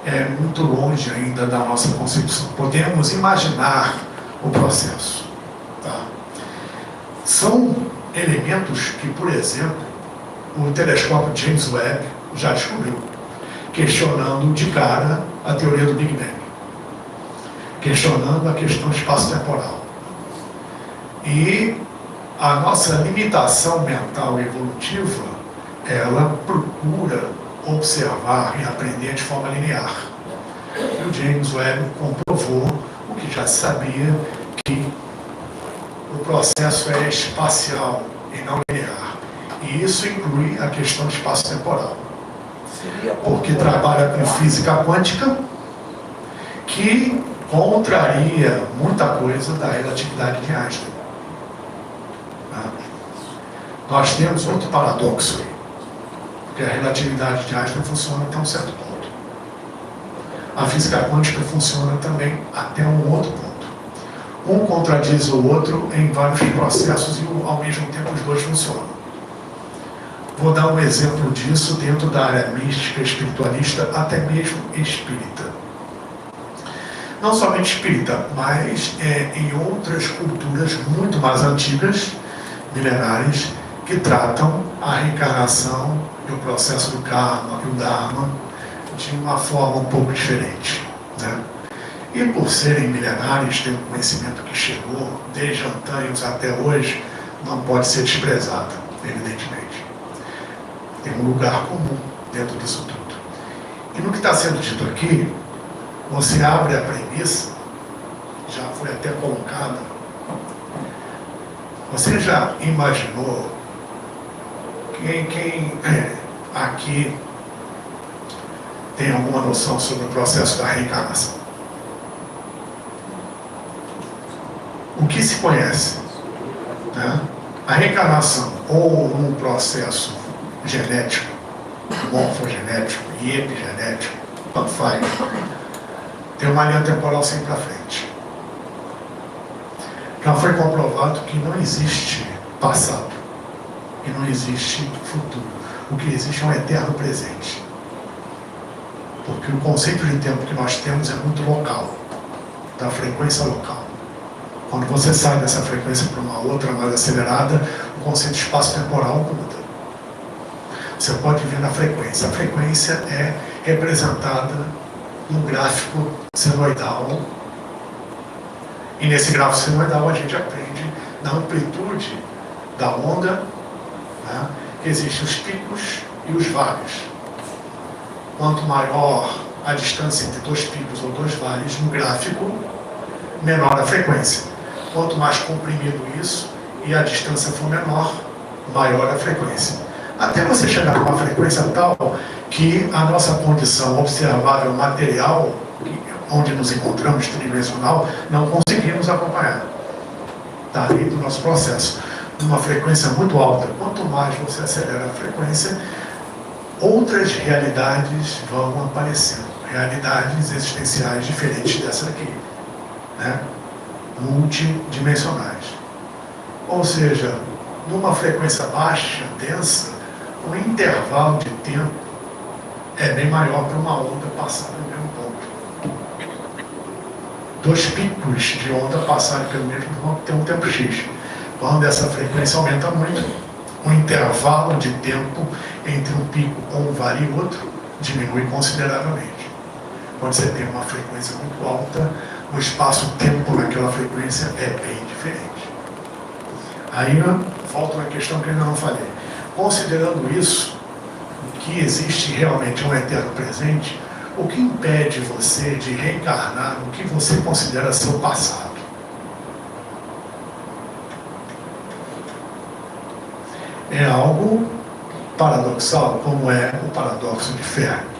É muito longe ainda da nossa concepção. Podemos imaginar o processo. Tá? São elementos que, por exemplo, o telescópio James Webb já descobriu, questionando de cara a teoria do Big Bang, questionando a questão espaço-temporal. E a nossa limitação mental evolutiva, ela procura observar e aprender de forma linear. E o James Webb comprovou o que já se sabia, que o processo é espacial e não linear. E isso inclui a questão de espaço-temporal. Porque trabalha com física quântica, que contraria muita coisa da relatividade de Einstein. Nós temos outro paradoxo aí, porque a relatividade de Einstein funciona até um certo ponto. A física quântica funciona também até um outro ponto. Um contradiz o outro em vários processos e ao mesmo tempo os dois funcionam. Vou dar um exemplo disso dentro da área mística, espiritualista, até mesmo espírita. Não somente espírita, mas em outras culturas muito mais antigas, milenares, que tratam a reencarnação e o processo do karma e o dharma de uma forma um pouco diferente. Né? E por serem milenares, tem um conhecimento que chegou desde antanhos até hoje, não pode ser desprezado, evidentemente. Tem um lugar comum dentro disso tudo. E no que está sendo dito aqui, você abre a premissa, já foi até colocada. Você já imaginou quem aqui tem alguma noção sobre o processo da reencarnação? o que se conhece, né? A reencarnação, ou num processo genético, morfogenético e epigenético, tanto faz, tem uma linha temporal sempre para frente. Já foi comprovado que não existe passado e não existe futuro. O que existe é um eterno presente. Porque o conceito de tempo que nós temos é muito local, da frequência local. Quando você sai dessa frequência para uma outra mais acelerada, o conceito de espaço-temporal muda. Você pode ver na frequência. A frequência é representada no gráfico senoidal. E nesse gráfico senoidal a gente aprende na amplitude da onda, né, que existem os picos e os vales. Quanto maior a distância entre dois picos ou dois vales no gráfico, menor a frequência. Quanto mais comprimido isso e a distância for menor, maior a frequência. Até você chegar a uma frequência tal que a nossa condição observável material, onde nos encontramos tridimensional, não conseguimos acompanhar. Está ali do nosso processo. Numa frequência muito alta, quanto mais você acelera a frequência, outras realidades vão aparecendo. Realidades existenciais diferentes dessa daqui, né? Multidimensionais. Ou seja, numa frequência baixa, densa, o intervalo de tempo é bem maior para uma onda passar no mesmo ponto. Dois picos de onda passarem pelo mesmo ponto tem um tempo X. Quando essa frequência aumenta muito, o intervalo de tempo entre um pico ou um vale e outro diminui consideravelmente. Quando você tem uma frequência muito alta, o espaço-tempo naquela frequência é bem diferente. Aí volta uma questão que eu ainda não falei. Considerando isso, que existe realmente um eterno presente, o que impede você de reencarnar no que você considera seu passado? É algo paradoxal, como é o paradoxo de Fermi.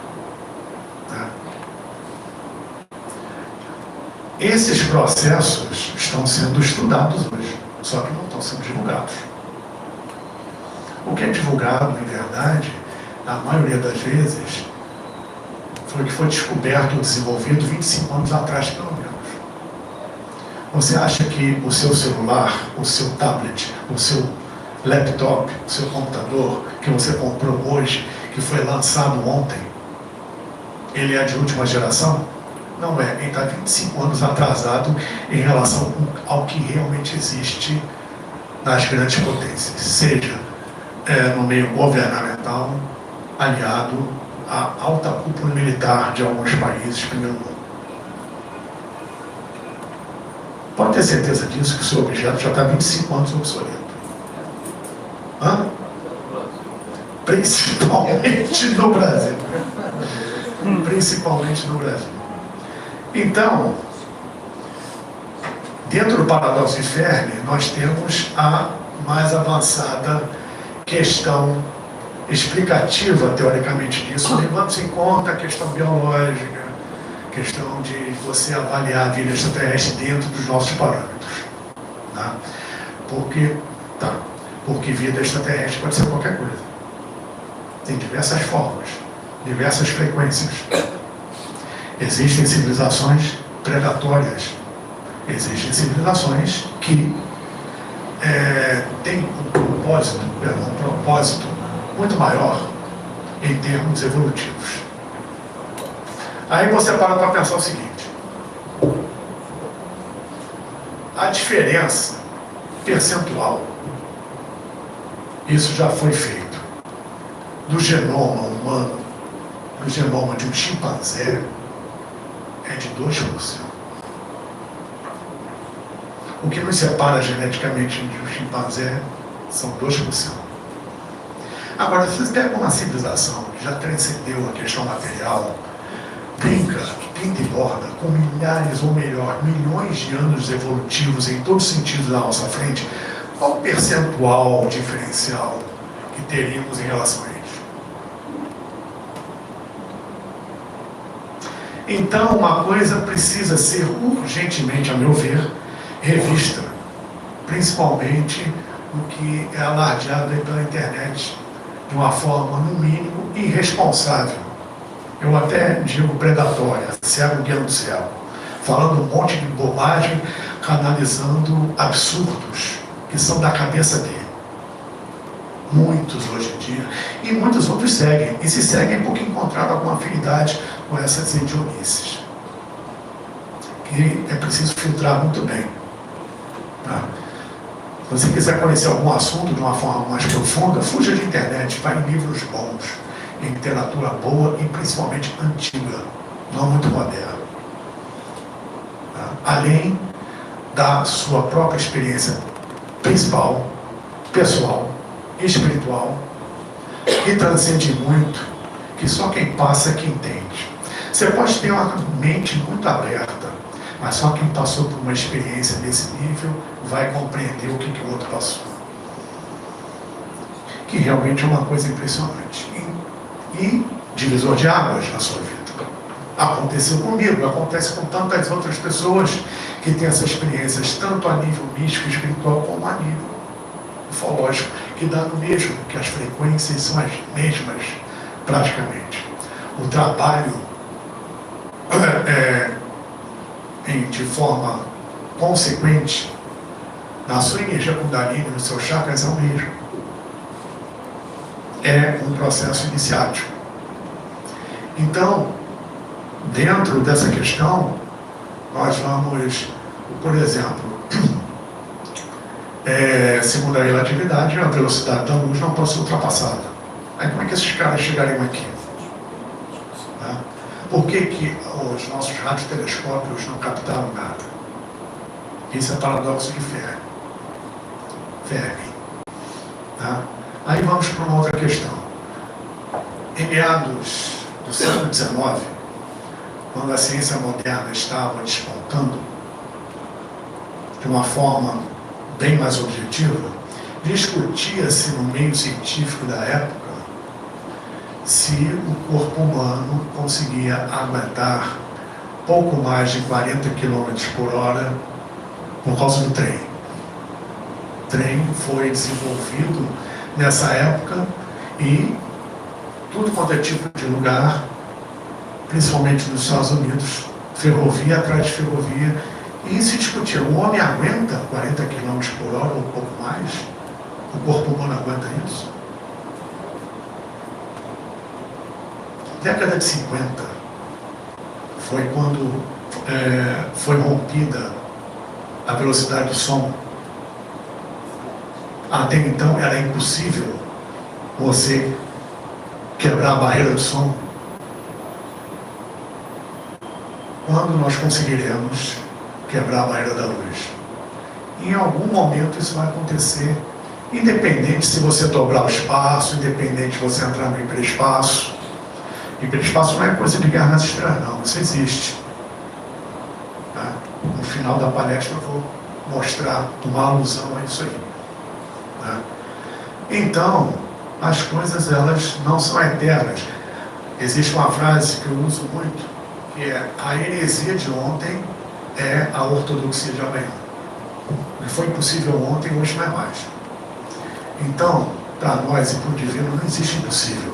Esses processos estão sendo estudados hoje, só que não estão sendo divulgados. O que é divulgado, em verdade, na maioria das vezes, foi o que foi descoberto ou desenvolvido 25 anos atrás, pelo menos. Você acha que o seu celular, o seu tablet, o seu laptop, o seu computador, que você comprou hoje, que foi lançado ontem, ele é de última geração? Não é, ele está 25 anos atrasado em relação ao que realmente existe nas grandes potências, seja no meio governamental, aliado à alta cúpula militar de alguns países, primeiro mundo. Pode ter certeza disso, que o seu objeto já está 25 anos obsoleto. Hã? Principalmente no Brasil. Principalmente no Brasil. Então, dentro do paradoxo de Fermi, nós temos a mais avançada questão explicativa, teoricamente, disso, levando-se em conta a questão biológica, questão de você avaliar a vida extraterrestre dentro dos nossos parâmetros. Tá? Porque vida extraterrestre pode ser qualquer coisa. Tem diversas formas, diversas frequências. Existem civilizações predatórias, existem civilizações que têm um propósito muito maior em termos evolutivos. Aí você para pensar o seguinte: a diferença percentual, isso já foi feito, do genoma humano, do genoma de um chimpanzé, é de 2%. O que nos separa geneticamente de um chimpanzé são 2%. Agora, se você pega uma civilização que já transcendeu a questão material, pinta e borda, com milhares ou melhor, milhões de anos evolutivos em todos os sentidos da nossa frente, qual o percentual diferencial que teríamos em relação a eles? Então, uma coisa precisa ser urgentemente, a meu ver, revista, principalmente o que é alardeado aí pela internet, de uma forma, no mínimo, irresponsável. Eu até digo predatória, cego guiando o cego, falando um monte de bobagem, canalizando absurdos que são da cabeça dele. Muitos hoje em dia, e muitos outros seguem, e se seguem porque encontraram alguma afinidade com essas idiomices, que é preciso filtrar muito bem. Tá? Se você quiser conhecer algum assunto de uma forma mais profunda, fuja de internet, vá em livros bons, em literatura boa e principalmente antiga, não muito moderna. Tá? Além da sua própria experiência principal, pessoal, espiritual, que transcende muito, que só quem passa é que entende. Você pode ter uma mente muito aberta, mas só quem passou por uma experiência desse nível vai compreender o que o outro passou. Que realmente é uma coisa impressionante. E divisor de águas na sua vida. Aconteceu comigo, acontece com tantas outras pessoas que têm essas experiências, tanto a nível místico, espiritual, como a nível ufológico, que dá no mesmo, que as frequências são as mesmas, praticamente. O trabalho de forma consequente na sua energia Kundalini, nos seus chakras, é o mesmo. É um processo iniciático. Então, dentro dessa questão, nós vamos, por exemplo, segundo a relatividade, a velocidade da luz não pode ser ultrapassada. Aí como é que esses caras chegariam aqui? Tá? Por que os nossos radiotelescópios não captaram nada? Isso é paradoxo de Fermi. Tá? Aí vamos para uma outra questão. Em meados do século XIX, quando a ciência moderna estava despontando de uma forma bem mais objetiva, discutia-se no meio científico da época se o corpo humano conseguia aguentar pouco mais de 40 km por hora por causa do trem. O trem foi desenvolvido nessa época e tudo quanto é tipo de lugar, principalmente nos Estados Unidos, ferrovia atrás de ferrovia, e se discutia, o homem aguenta 40 km por hora ou um pouco mais? O corpo humano aguenta isso? Década de 50 foi quando foi rompida a velocidade do som. Até então era impossível você quebrar a barreira do som. Quando nós conseguiremos quebrar a barreira da luz? Em algum momento isso vai acontecer, independente se você dobrar o espaço, independente se você entrar no hiperespaço. Hiperespaço não é coisa de guerra nas estrelas, não, isso existe. Tá? No final da palestra eu vou mostrar uma alusão a isso aí. Tá? Então, as coisas elas não são eternas. Existe uma frase que eu uso muito, que é: a heresia de ontem é a ortodoxia de amanhã. O que foi impossível ontem, hoje não é mais. Então, para nós e para o divino não existe impossível.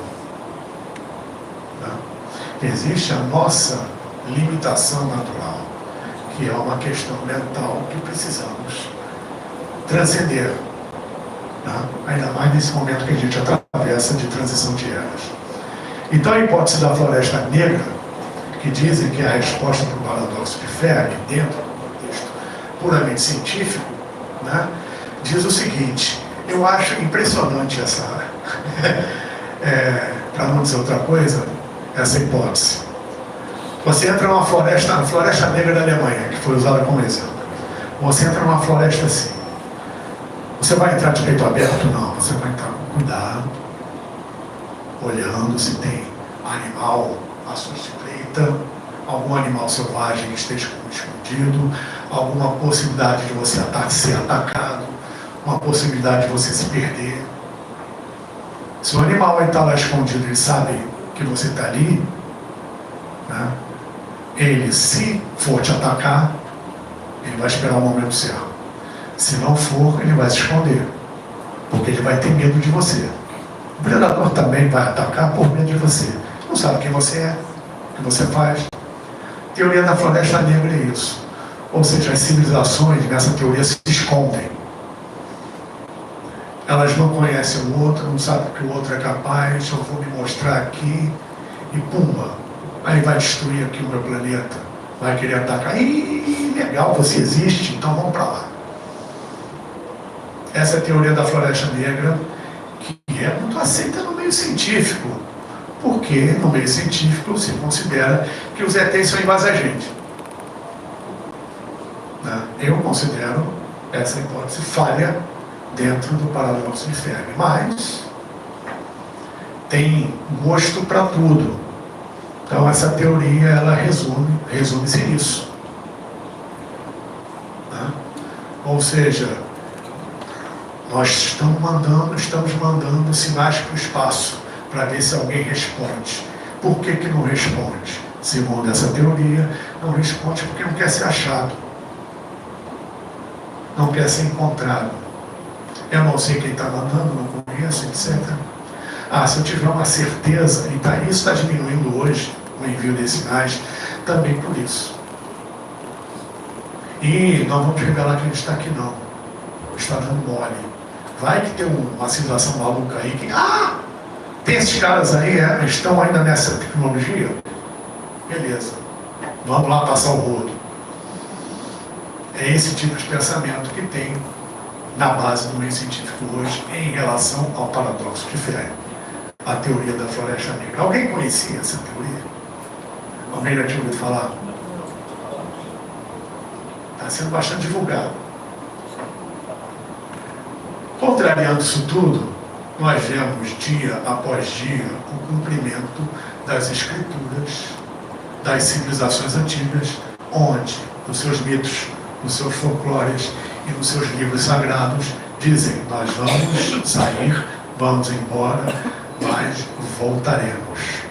Tá? Existe a nossa limitação natural, que é uma questão mental que precisamos transcender. Tá? Ainda mais nesse momento que a gente atravessa de transição de eras. Então a hipótese da floresta negra, que dizem que é a resposta para o paradoxo de Fermi, dentro do contexto puramente científico, né, diz o seguinte: eu acho impressionante essa, para não dizer outra coisa, essa hipótese. Você entra numa floresta, a floresta negra da Alemanha, que foi usada como exemplo. Você entra numa floresta assim. Você vai entrar de peito aberto? Não, você vai entrar com cuidado, olhando se tem animal à sua espreita, algum animal selvagem que esteja escondido, alguma possibilidade de você ser atacado, uma possibilidade de você se perder. Se o animal vai estar lá escondido, ele sabe que você está ali, né? Ele, se for te atacar, Ele vai esperar o momento certo. Se não for, ele vai se esconder, porque ele vai ter medo de você. O predador também vai atacar por medo de você. Não sabe quem você é, o que você faz. Teoria da Floresta Negra é isso. Ou seja, as civilizações nessa teoria se escondem. Elas não conhecem o outro, não sabem que o outro é capaz. Eu vou me mostrar aqui e pumba, aí vai destruir aqui o meu planeta, vai querer atacar. Ih, legal, você existe, então vamos para lá. Essa é a teoria da Floresta Negra, que é muito aceita no meio científico, porque no meio científico se considera que os ETs são invasagentes. Eu considero essa hipótese falha dentro do paradoxo de Fermi, mas tem gosto para tudo. Então essa teoria, ela resume-se nisso. Ou seja, nós estamos mandando sinais para o espaço para ver se alguém responde. Por que não responde? Segundo essa teoria, não responde porque não quer ser achado, não quer ser encontrado. Eu não sei quem está mandando, não conheço, etc. Se eu tiver uma certeza, e isso está diminuindo hoje, o envio de sinais, também por isso. E não vamos revelar que a gente está aqui não. Está dando mole. Vai que tem uma civilização maluca aí que... tem esses caras aí, estão ainda nessa tecnologia? Beleza. Vamos lá passar o rodo. É esse tipo de pensamento que tem na base do meio científico hoje em relação ao paradoxo de Fermi, a teoria da Floresta Negra. Alguém conhecia essa teoria? Alguém já tinha ouvido falar? Está sendo bastante divulgado. Contrariando isso tudo, nós vemos dia após dia o cumprimento das escrituras das civilizações antigas, onde nos seus mitos, nos seus folclores e nos seus livros sagrados dizem: nós vamos sair, vamos embora, mas voltaremos.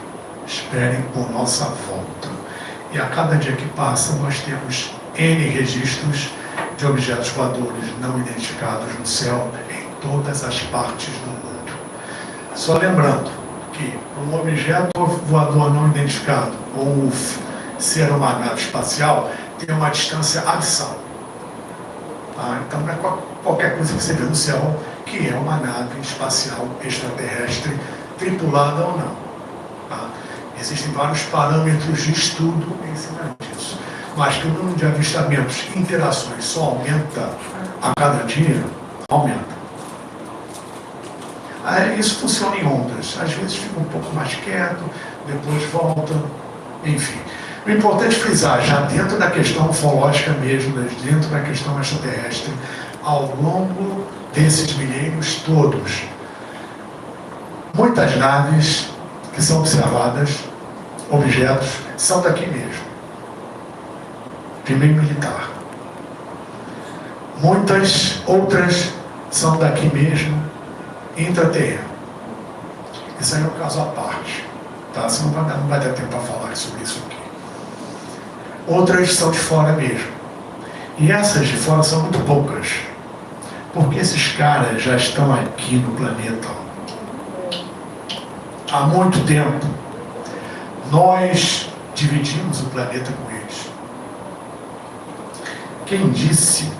Esperem por nossa volta. E a cada dia que passa nós temos N registros de objetos voadores não identificados no céu em todas as partes do mundo. Só lembrando que um objeto voador não identificado ou ser uma nave espacial tem uma distância abissal. Então não é qualquer coisa que você vê no céu que é uma nave espacial extraterrestre, tripulada ou não. Existem vários parâmetros de estudo em cima disso. Mas que o número de avistamentos, interações só aumenta a cada dia, aumenta. Isso funciona em ondas. Às vezes fica um pouco mais quieto, depois volta, enfim. O importante é frisar, já dentro da questão ufológica mesmo, dentro da questão extraterrestre, ao longo desses milênios todos, muitas naves que são observadas, objetos, são daqui mesmo, de meio militar. Muitas outras são daqui mesmo, intraterreno. Isso aí é um caso à parte, tá? Você não vai ter tempo para falar sobre isso aqui. Outras são de fora mesmo. E essas de fora são muito poucas, porque esses caras já estão aqui no planeta há muito tempo. Nós dividimos o planeta com eles. Quem disse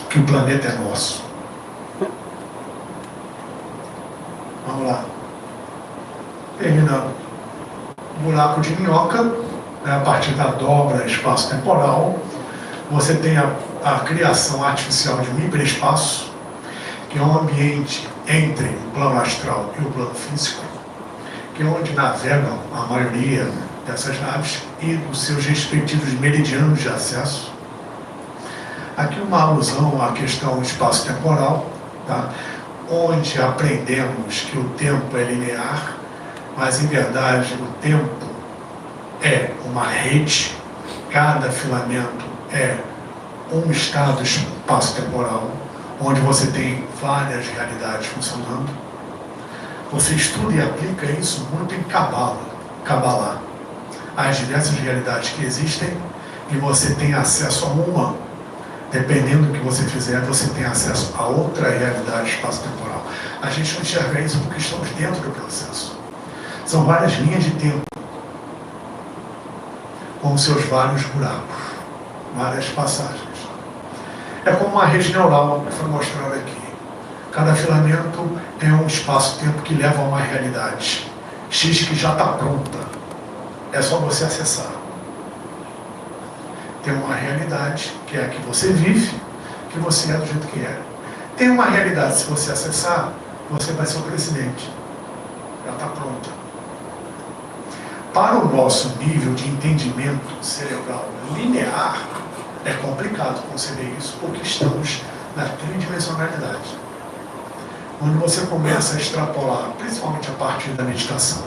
que o planeta é nosso? Vamos lá. Terminando. Buraco de minhoca, né, a partir da dobra espaço-temporal, você tem a criação artificial de um hiperespaço, que é um ambiente entre o plano astral e o plano físico, que é onde navegam a maioria dessas naves e os seus respectivos meridianos de acesso. Aqui uma alusão à questão espaço-temporal, tá? Onde aprendemos que o tempo é linear, mas em verdade o tempo é uma rede, cada filamento é um estado espaço-temporal, onde você tem várias realidades funcionando. Você estuda e aplica isso muito em Kabbalah, as diversas realidades que existem, e você tem acesso a uma Dependendo do que você fizer, você tem acesso a outra realidade espaço-temporal. A gente não enxerga isso porque estamos dentro do processo. São várias linhas de tempo, com seus vários buracos, várias passagens. É como uma rede neural que foi mostrada aqui. Cada filamento é um espaço-tempo que leva a uma realidade X que já está pronta. É só você acessar. Tem uma realidade que é a que você vive, que você é do jeito que é. Tem uma realidade, se você acessar, você vai ser o presidente. Já está pronta. Para o nosso nível de entendimento cerebral linear, é complicado conceber isso, porque estamos na tridimensionalidade. Quando você começa a extrapolar, principalmente a partir da meditação,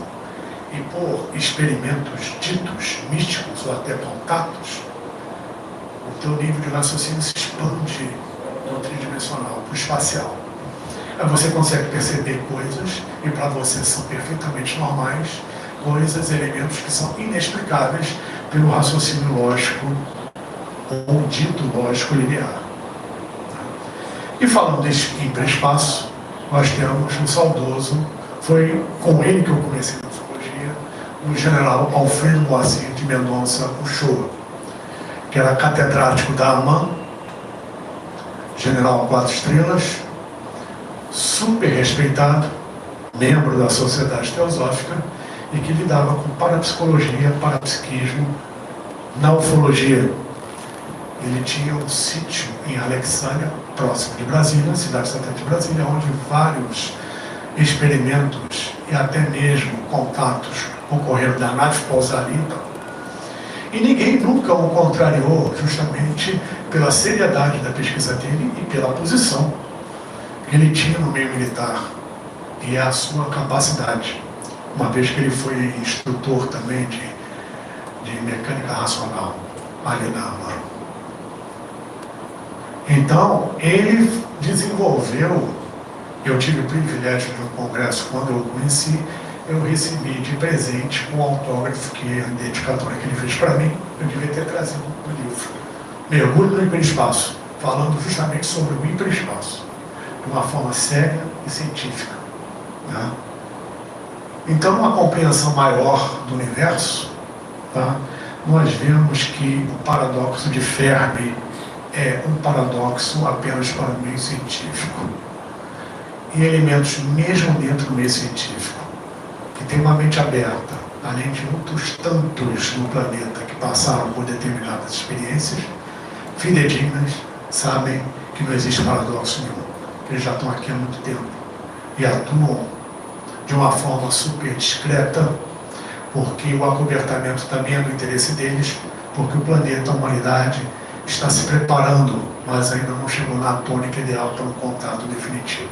e por experimentos ditos místicos ou até contatos, o teu nível de raciocínio se expande do tridimensional para o espacial. Aí você consegue perceber coisas, e para você são perfeitamente normais, coisas, elementos que são inexplicáveis pelo raciocínio lógico ou dito lógico linear. E falando desse hiperespaço, nós temos um saudoso, foi com ele que eu comecei na psicologia, o general Alfredo Moacir de Mendonça Uchoa, que era catedrático da AMAN, general 4 estrelas, super respeitado, membro da Sociedade Teosófica, e que lidava com parapsicologia, parapsiquismo, na ufologia. Ele tinha um sítio em Alexandria, próximo de Brasília, cidade satélite de Brasília, onde vários experimentos e até mesmo contatos ocorreram da nave pousar ali. E ninguém nunca o contrariou, justamente pela seriedade da pesquisa dele e pela posição que ele tinha no meio militar e a sua capacidade, uma vez que ele foi instrutor também de mecânica racional ali na AMAN. Então, ele desenvolveu, eu tive o privilégio de um congresso, quando eu o conheci, eu recebi de presente um autógrafo, que é a dedicatória que ele fez para mim, eu devia ter trazido no livro, Mergulho no Hiperespaço, falando justamente sobre o hiperespaço, de uma forma séria e científica. Né? Então, uma compreensão maior do universo, tá? Nós vemos que o paradoxo de Fermi é um paradoxo apenas para o meio científico. E elementos, mesmo dentro do meio científico, que tem uma mente aberta, além de outros tantos no planeta que passaram por determinadas experiências fidedignas, sabem que não existe paradoxo nenhum. Eles já estão aqui há muito tempo e atuam de uma forma super discreta, porque o acobertamento também é do interesse deles, porque o planeta, a humanidade, está se preparando, mas ainda não chegou na tônica ideal para um contato definitivo,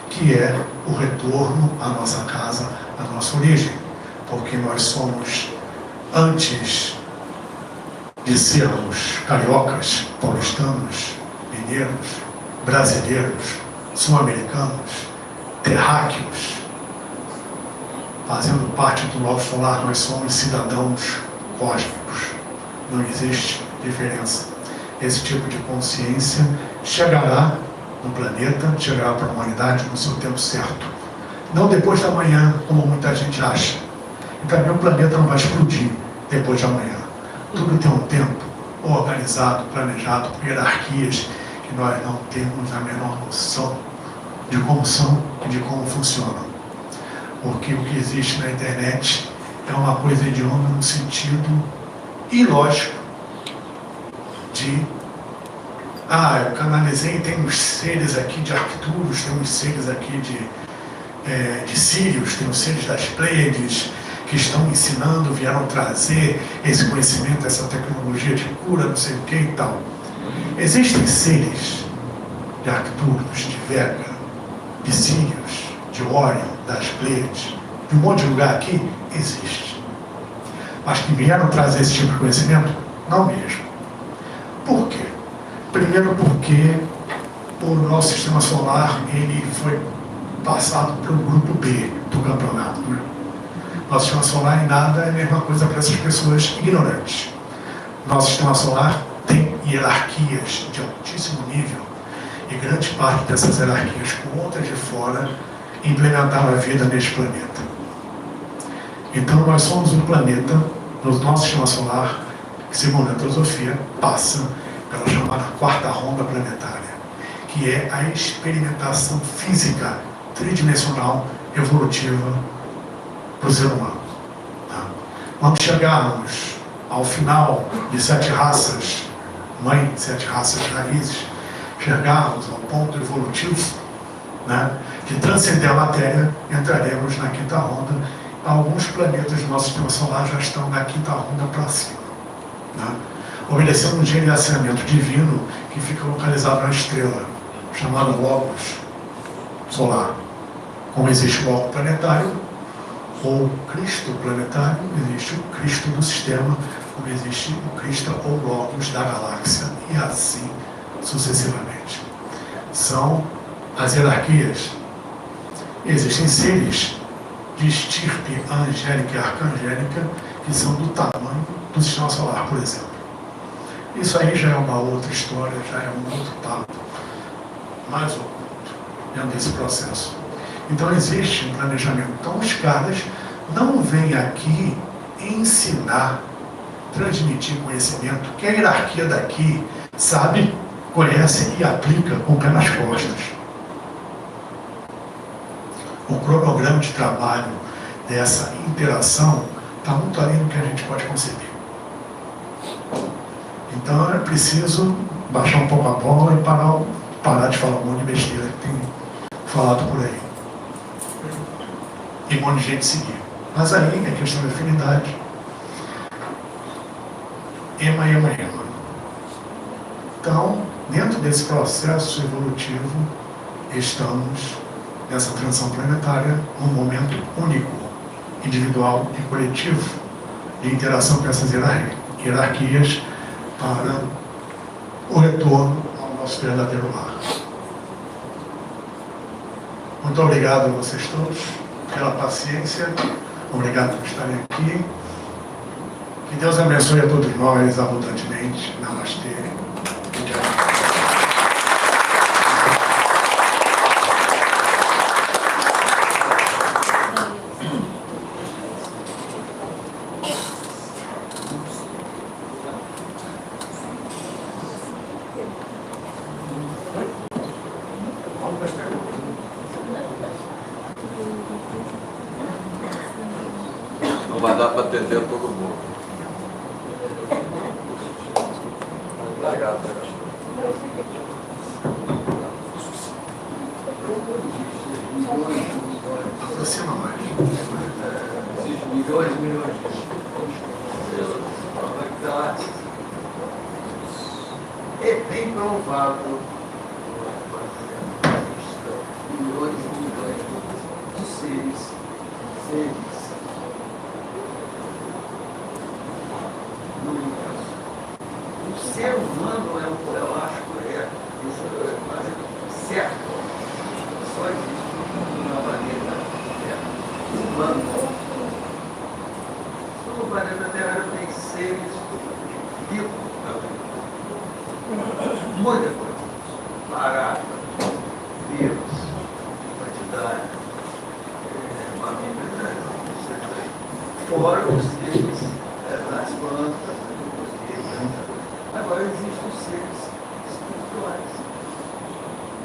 que é o retorno à nossa casa, à nossa origem, porque nós somos, antes de sermos cariocas, paulistanos, mineiros, brasileiros, sul-americanos, terráqueos, fazendo parte do novo solar, nós somos cidadãos cósmicos. Não existe diferença. Esse tipo de consciência chegará no planeta, chegará para a humanidade no seu tempo certo. Não depois da manhã, como muita gente acha. E também o planeta não vai explodir depois de amanhã. Tudo tem um tempo organizado, planejado, por hierarquias que nós não temos a menor noção de como são e de como funcionam. Porque o que existe na internet é uma coisa hedionda no sentido ilógico de eu canalizei, tem uns seres aqui de Arcturus, tem uns seres aqui de Sírios, tem os seres das Pleiades que estão ensinando, vieram trazer esse conhecimento, essa tecnologia de cura, não sei o que e tal. Existem seres de Arcturus, de Vega, de Sírios, de Órion, das Pleiades, de um monte de lugar aqui, existe. Mas que vieram trazer esse tipo de conhecimento? Não mesmo. Por quê? Primeiro porque o nosso sistema solar ele foi passado para o grupo B do campeonato. Né? Nosso sistema solar em nada é a mesma coisa para essas pessoas ignorantes. Nosso sistema solar tem hierarquias de altíssimo nível, e grande parte dessas hierarquias com outras de fora implementaram a vida neste planeta. Então nós somos um planeta no nosso sistema solar que, segundo a teosofia, passa pela chamada quarta ronda planetária, que é a experimentação física tridimensional evolutiva para o ser humano. Quando chegarmos ao final de 7 raças, mãe, 7 raças raízes, chegarmos ao ponto evolutivo, de transcender a matéria, entraremos na quinta ronda. Alguns planetas do nosso sistema solar já estão na quinta ronda para cima, obedecendo um gerenciamento divino que fica localizado na estrela, chamada Logos solar. Como existe o Logo planetário, ou Cristo planetário, existe o Cristo do sistema, como existe o Cristo ou Logos da galáxia, e assim sucessivamente. São as hierarquias. Existem seres de estirpe angélica e arcangélica que são do tamanho do sistema solar, por exemplo. Isso aí já é uma outra história, já é um outro papo mais oculto dentro desse processo. Então existe um planejamento. Então os caras não vêm aqui ensinar, transmitir conhecimento, que a hierarquia daqui sabe, conhece e aplica com o pé nas costas. O cronograma de trabalho dessa interação está muito além do que a gente pode conceber. Então é preciso baixar um pouco a bola e parar de falar um monte de besteira que tem falado por aí. E um monte de gente seguir. Mas aí é questão de afinidade. Ema. Então, dentro desse processo evolutivo, estamos nessa transição planetária, num momento único, individual e coletivo, de interação com essas hierarquias para o retorno ao nosso verdadeiro lar. Muito obrigado a vocês todos pela paciência, obrigado por estarem aqui. Que Deus abençoe a todos nós abundantemente. Namastê. Não vai dar para atender todo mundo. Obrigado. Aproxima mais. Milhões. É bem provável milhões de seres. No universo. O ser humano eu acho que é quase certo. Só existe uma planeta humano. No planeta Terra tem seres vivos. Muita coisa. Lagartas, vírus, quantidade, mamíferos, fora os seres das plantas. Agora existem os seres espirituais.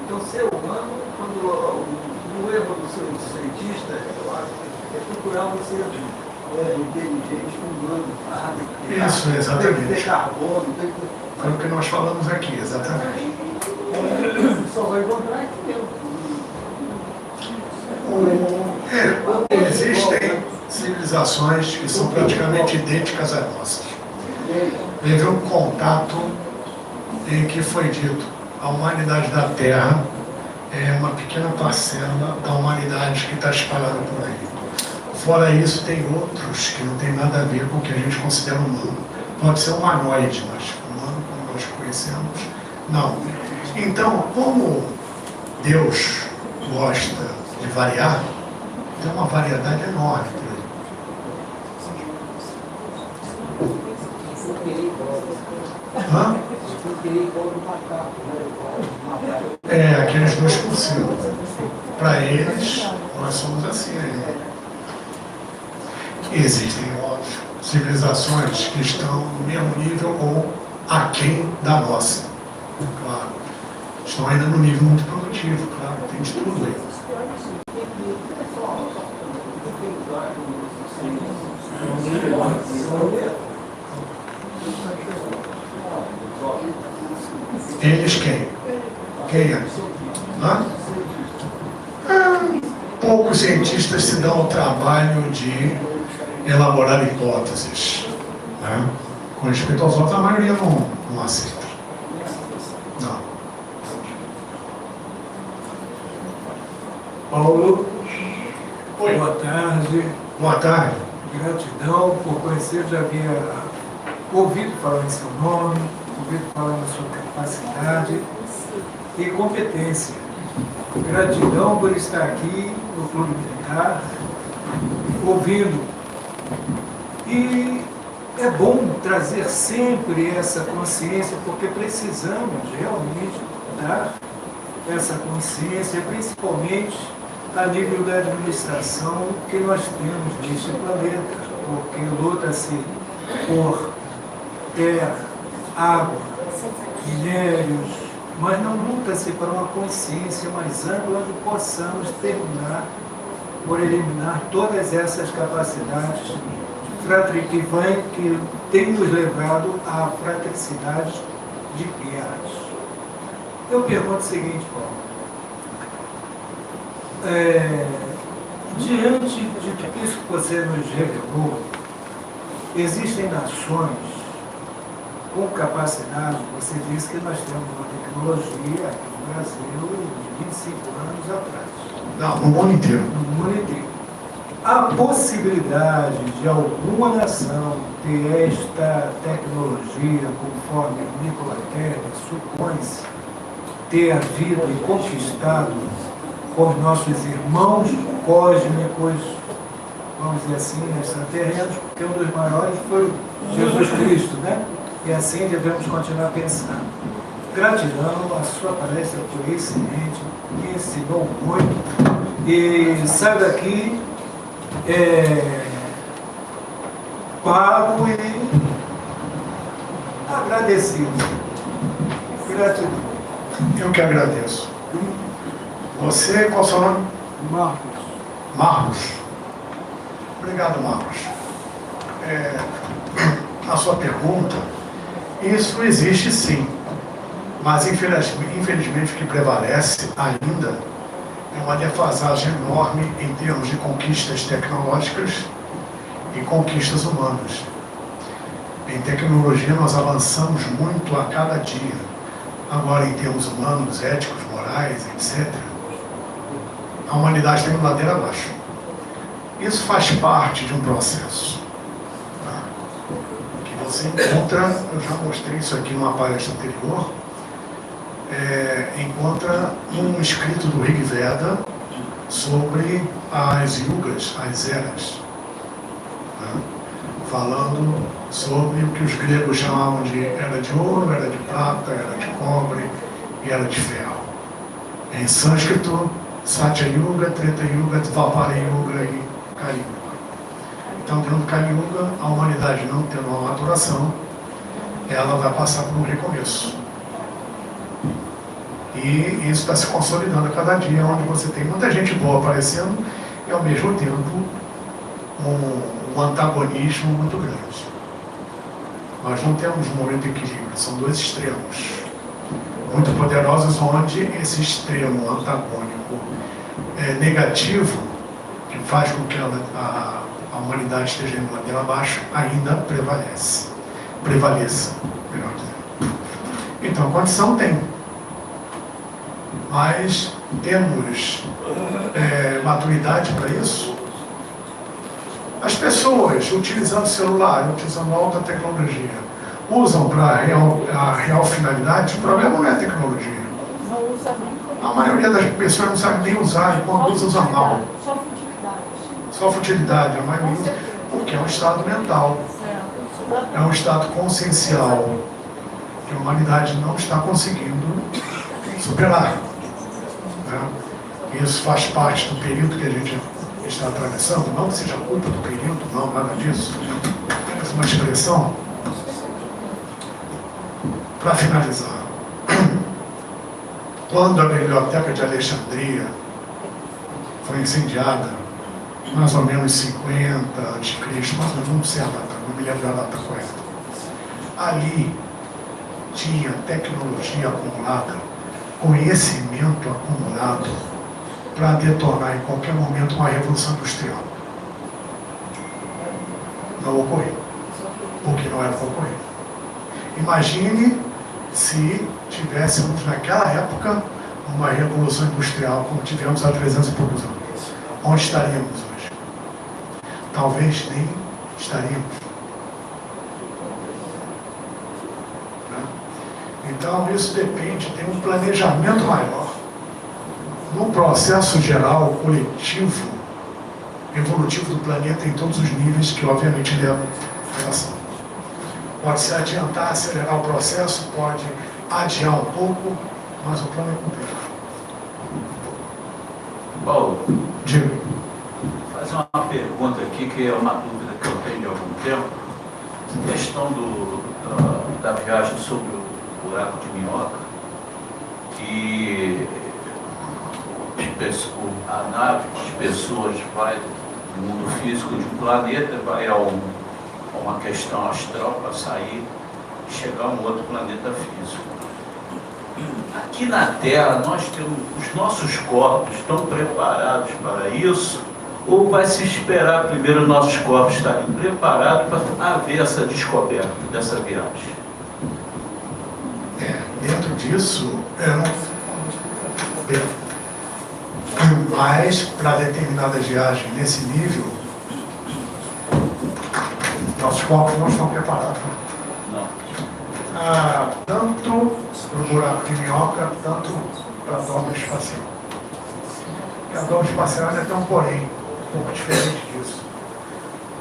Então, o ser humano, quando o erro do seu cientista, eu acho, é procurar um ser inteligente, humano, Isso, exatamente. Tem que ter carbono, tem que ter... Foi o que nós falamos aqui, exatamente. Só vai encontrar aqui mesmo. Existem civilizações que são praticamente idênticas às nossas. Teve um contato em que foi dito: a humanidade da Terra é uma pequena parcela da humanidade que está espalhada por aí. Fora isso, tem outros que não tem nada a ver com o que a gente considera humano. Pode ser humanoide, mas humano, como nós conhecemos, não. Então, como Deus gosta de variar, tem uma variedade enorme por aí. Hã? Aqueles 2%. Para eles, nós somos assim ainda. Existem, óbvio, civilizações que estão no mesmo nível ou aquém da nossa. Claro. Estão ainda no nível muito produtivo, claro, tem de tudo aí. Eles quem? Quem é? Poucos cientistas se dão o trabalho de elaborar hipóteses. Né? Com respeito aos outros, a maioria não aceita. Não. Paulo, Oi. boa tarde. Boa tarde. Gratidão por conhecer, já havia ouvido falar em seu nome, ouvido falar na sua capacidade e competência. Gratidão por estar aqui no Clube Militar, ouvindo. E é bom trazer sempre essa consciência, porque precisamos realmente dar essa consciência, principalmente a nível da administração que nós temos neste planeta, porque luta-se por terra, água, minérios, mas não luta-se para uma consciência mais ampla onde possamos terminar por eliminar todas essas capacidades que têm nos levado à fratricidade de guerras. Eu pergunto o seguinte, Paulo. Diante de tudo isso que você nos revelou, existem nações com capacidade, você disse que nós temos uma tecnologia aqui no Brasil de 25 anos atrás. Não, no mundo inteiro. No mundo inteiro. A possibilidade de alguma nação ter esta tecnologia, conforme Nikola Tesla supõe-se, ter havido e conquistado com os nossos irmãos cósmicos, vamos dizer assim, extraterrenos, porque um dos maiores foi Jesus Cristo, né? E assim devemos continuar pensando. Gratidão, a sua palestra foi excelente, me ensinou muito, e saio daqui pago e agradecido. Gratidão. Eu que agradeço. Você, qual é o seu nome? Marcos. Marcos. Obrigado, Marcos. A sua pergunta, isso existe sim, mas infelizmente o que prevalece ainda é uma defasagem enorme em termos de conquistas tecnológicas e conquistas humanas. Em tecnologia nós avançamos muito a cada dia. Agora, em termos humanos, éticos, morais, etc., a humanidade está indo ladeira abaixo. Isso faz parte de um processo, tá? Que você encontra, eu já mostrei isso aqui numa palestra anterior, encontra um escrito do Rig Veda sobre as yugas, as eras, tá? Falando sobre o que os gregos chamavam de era de ouro, era de prata, era de cobre e era de ferro. Em sânscrito, Satya Yuga, Treta Yuga, Dvapara Yuga e Kali Yuga. Então, dentro do Kali Yuga, a humanidade não tendo uma maturação, ela vai passar por um recomeço. E isso está se consolidando a cada dia, onde você tem muita gente boa aparecendo e, ao mesmo tempo, um antagonismo muito grande. Nós não temos um momento de equilíbrio, são dois extremos muito poderosos, onde esse extremo antagônico negativo, que faz com que a humanidade esteja indo ladeira abaixo, ainda prevaleça, melhor dizendo. Então, a condição tem. Mas temos maturidade para isso? As pessoas, utilizando celular, utilizando alta tecnologia, usam para a real finalidade. O problema não é a tecnologia. Não usa nem. A maioria das pessoas não sabe nem usar, e quando usa mal. Só futilidade. Só futilidade, a maioria usa, porque é um estado mental, é um estado consciencial. que a humanidade não está conseguindo superar. Né? Isso faz parte do período que a gente está atravessando, não que seja culpa do período, não, nada disso. É uma expressão. Para finalizar, quando a Biblioteca de Alexandria foi incendiada, mais ou menos 50 a.C., mais ou menos, não sei a data, não me lembro da data correta. Ali tinha tecnologia acumulada, conhecimento acumulado para detonar em qualquer momento uma revolução industrial. Não ocorreu, porque não era para ocorrer. Imagine se tivéssemos naquela época uma revolução industrial como tivemos há 300 e poucos anos. Onde estaríamos hoje? Talvez nem estaríamos. Então isso depende, tem um planejamento maior. No processo geral, coletivo, evolutivo do planeta em todos os níveis, que obviamente leva a relação. Pode se adiantar, acelerar o processo, pode adiar um pouco, mas o plano é cumprido. Paulo, Diga. vou fazer uma pergunta aqui, que é uma dúvida que eu tenho de algum tempo. A questão da viagem sobre o buraco de minhoca, que a nave de pessoas vai do mundo físico de um planeta, vai a uma questão astral para sair e chegar a um outro planeta físico. Aqui na Terra, nós temos, os nossos corpos estão preparados para isso? Ou vai se esperar primeiro nossos corpos estarem preparados para haver essa descoberta dessa viagem? Dentro disso, mas para determinadas viagens nesse nível, nossos corpos não estão preparados. Não. Tanto para o buraco de minhoca, tanto para a dobra espacial. E a dobra espacial ainda tem um porém, um pouco diferente disso.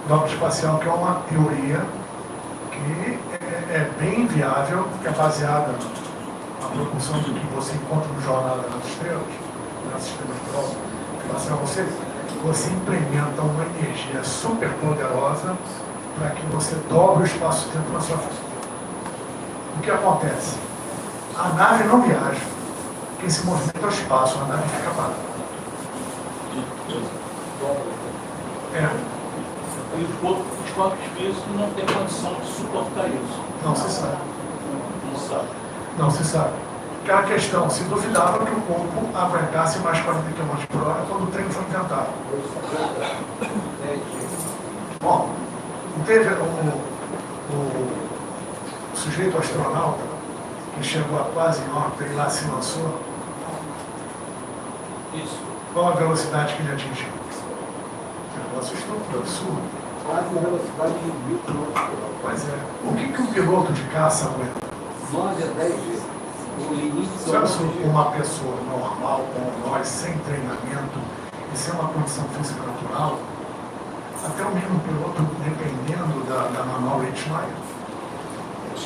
Dobra espacial, que é uma teoria que é bem viável, que é baseada na propulsão do que você encontra no Jornada nas Estrelas, no sistema solar, você implementa uma energia super poderosa para que você dobre o espaço-tempo na sua frente. O que acontece? A nave não viaja. Quem se movimenta é o espaço, a nave fica parada. E os corpos físicos não têm condição de suportar isso. Não se sabe. Não sabe. Não se sabe. Aquela questão, se duvidava que o corpo aguentasse mais 40 km por hora quando o trem foi inventado. Bom, teve o sujeito astronauta que chegou a quase em órbita e lá se lançou. Isso. Qual a velocidade que ele atingiu? Um negócio estúpido, absurdo. Quase a velocidade de 1.000 km. Pois é. O que um piloto de caça aguenta? 9 a 10 vezes. O limite Sabe se uma pessoa normal, como nós, sem treinamento e sem uma condição física natural, até o mesmo piloto, dependendo da manobra, ele desmaia.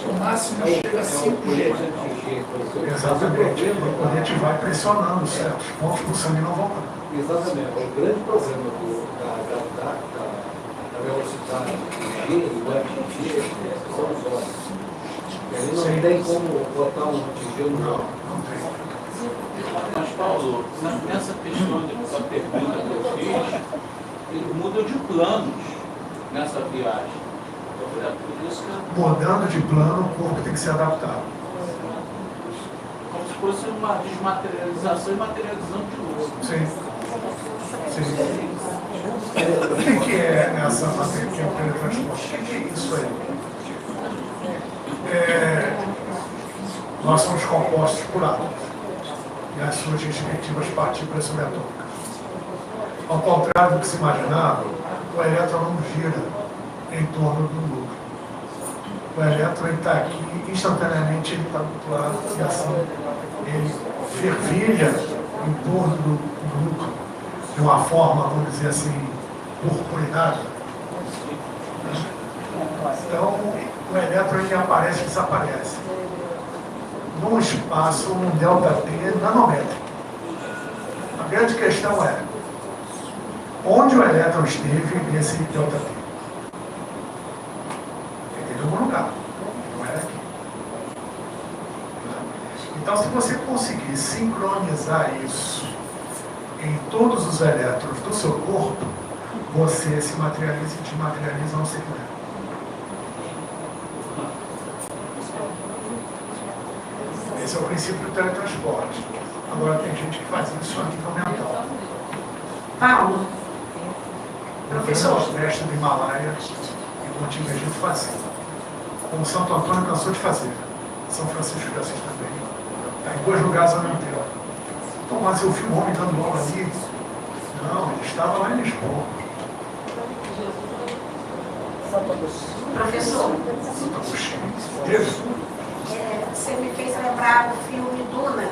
O máximo chega a 5G. Exatamente. O colete vai pressionando certos pontos para o sangue não voltar. Exatamente. O grande problema da velocidade G e do FG são os olhos. Ele não tem como botar um tijolo no Não, não tem. Mas, Paulo, nessa questão da pergunta que eu fiz, ele muda de planos nessa viagem. É por isso que Mudando de plano, o corpo tem que se adaptar. como se fosse uma desmaterialização e materialização de luz. Sim. Sim. O que é essa matéria que é o teletransporte? O que é isso aí? Nós somos compostos por átomos e as suas respectivas partículas subatômicas. Ao contrário do que se imaginava, o elétron não gira em torno do núcleo. O elétron está aqui, instantaneamente ele está do outro lado, e assim ele fervilha em torno do núcleo de uma forma, vamos dizer assim, purpurinada. Então, o elétron ele aparece e desaparece. num espaço, num ΔT nanômetro. A grande questão é onde o elétron esteve nesse ΔT. Em algum lugar, não era aqui. Então, se você conseguir sincronizar isso em todos os elétrons do seu corpo, você se materializa e desmaterializa ao segmento. Esse é o princípio do teletransporte. Agora tem gente que faz isso a nível mental. Paulo, Professor. professor, O mestre do Himalaia e o Antigo Egito fazia. Como Santo Antônio cansou de fazer. São Francisco de Assis também. Está em 2 lugares ao mesmo tempo. Então, mas eu vi um homem dando aula ali. Não, ele estava lá em Lisboa. professor, Santo Agostinho. Deus. você me fez lembrar o filme Duna,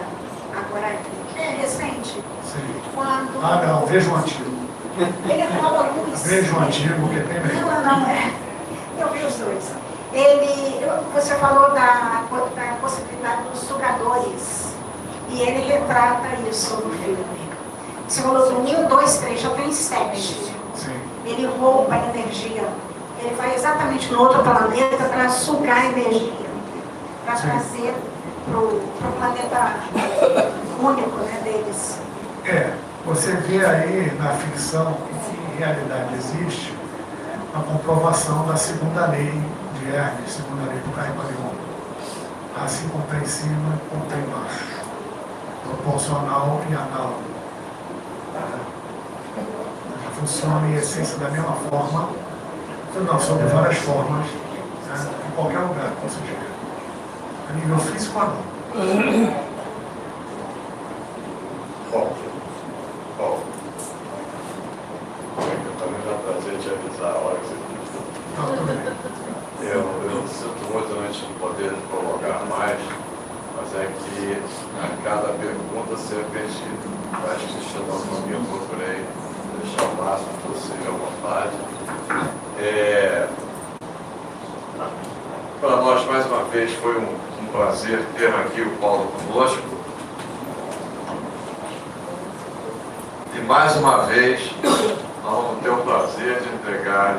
agora é recente, Sim. quando Ah, não, veja o antigo. ele é com a luz. Veja o antigo, que é bem melhor. Não, eu vi os dois. Você falou da possibilidade dos sugadores, e ele retrata isso no filme. Você falou do 1, 2, 3, já tem 7. Sim. Ele rouba a energia. Ele vai exatamente no outro planeta para sugar a energia, para Sim. trazer para o planeta único, né, deles. Você vê aí na ficção que em realidade existe a comprovação da segunda lei de Hermes, segunda lei do Caimarion. Assim como está em cima, como está embaixo. Proporcional e análogo. Funciona em essência da mesma forma, não, sob várias formas, né, em qualquer lugar que você chegar. A nível físico, não. Bom, eu também dá prazer te avisar a hora que você Não, tudo bem. Eu sinto muito antes de poder prolongar mais, mas é que a cada pergunta sempre a gente vai assistindo a autonomia, eu procurei deixar o máximo possível à vontade. Para nós, mais uma vez, foi um prazer ter aqui o Paulo conosco. E mais uma vez, nós vamos ter o prazer de entregar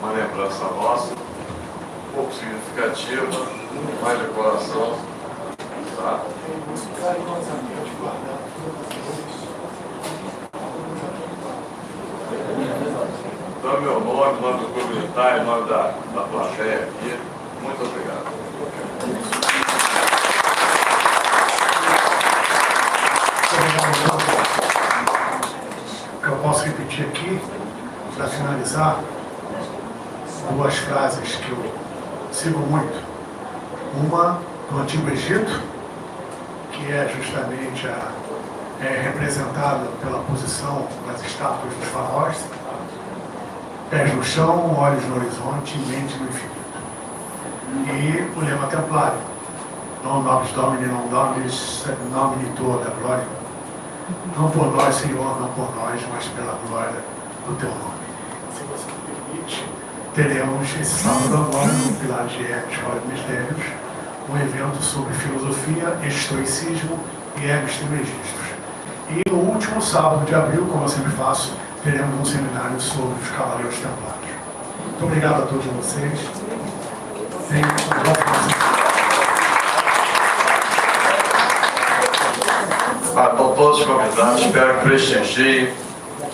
uma lembrança nossa, um pouco significativa, muito mais de coração. Tá? Então, meu nome, em nome do Clube Militar, em nome da plateia aqui, muito obrigado. Eu posso repetir aqui, para finalizar, 2 frases que eu sigo muito. Uma do Antigo Egito, que é justamente representada pela posição das estátuas dos faraós: pés no chão, olhos no horizonte, mente no infinito. E o lema templário: non nobis Domini, non nobis, sed nomine tua da glória. Não por nós, Senhor, não por nós, mas pela glória do teu nome. Se você me permite, teremos esse sábado agora, no Pilar de Hermes, Fora de Mistérios, um evento sobre filosofia, estoicismo e Hermes Trismegistus. E no último sábado de abril, como eu sempre faço, teremos um seminário sobre os Cavaleiros Templários. Muito obrigado a todos vocês. Tenham um bom prazer. Estão todos convidados, espero que prestigiem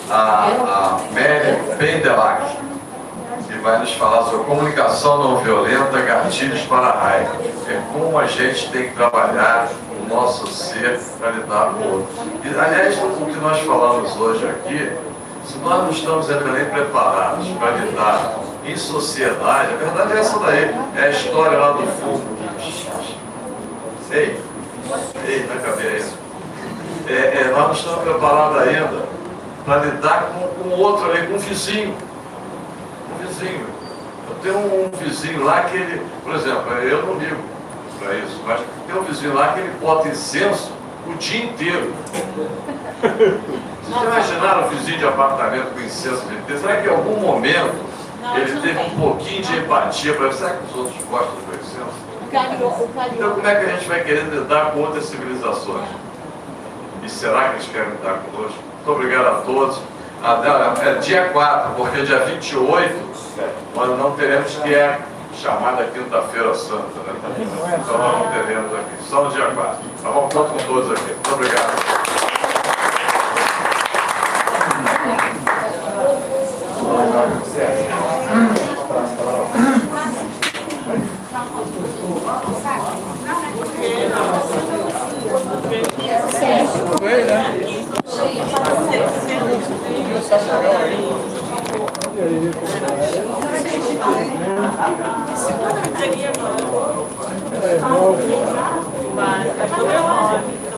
a Mary Pendelac, que vai nos falar sobre comunicação não violenta, gatilhos para a raiva. É como a gente tem que trabalhar o nosso ser para lidar com o outro. E, aliás, o que nós falamos hoje aqui, se nós não estamos ainda nem preparados para lidar em sociedade, a verdade é essa daí, é a história lá do fundo. Ei, na cabeça. Nós não estamos preparados ainda para lidar com o outro ali, com o vizinho. Eu tenho um vizinho lá que ele, por exemplo, eu não ligo para isso, mas tem um vizinho lá que ele bota incenso o dia inteiro. Vocês já imaginaram um vizinho de apartamento com incenso o dia inteiro? Será que em algum momento ele teve um pouquinho de empatia para ver, será que os outros gostam do incenso? Então, como é que a gente vai querer lidar com outras civilizações? E será que eles querem lidar conosco? Muito obrigado a todos. É dia 4, porque dia 28 nós não teremos, que é chamada Quinta-feira Santa, né? Então nós não teremos aqui, só no dia 4. Tá bom? Conto com todos aqui. Muito obrigado. Segunda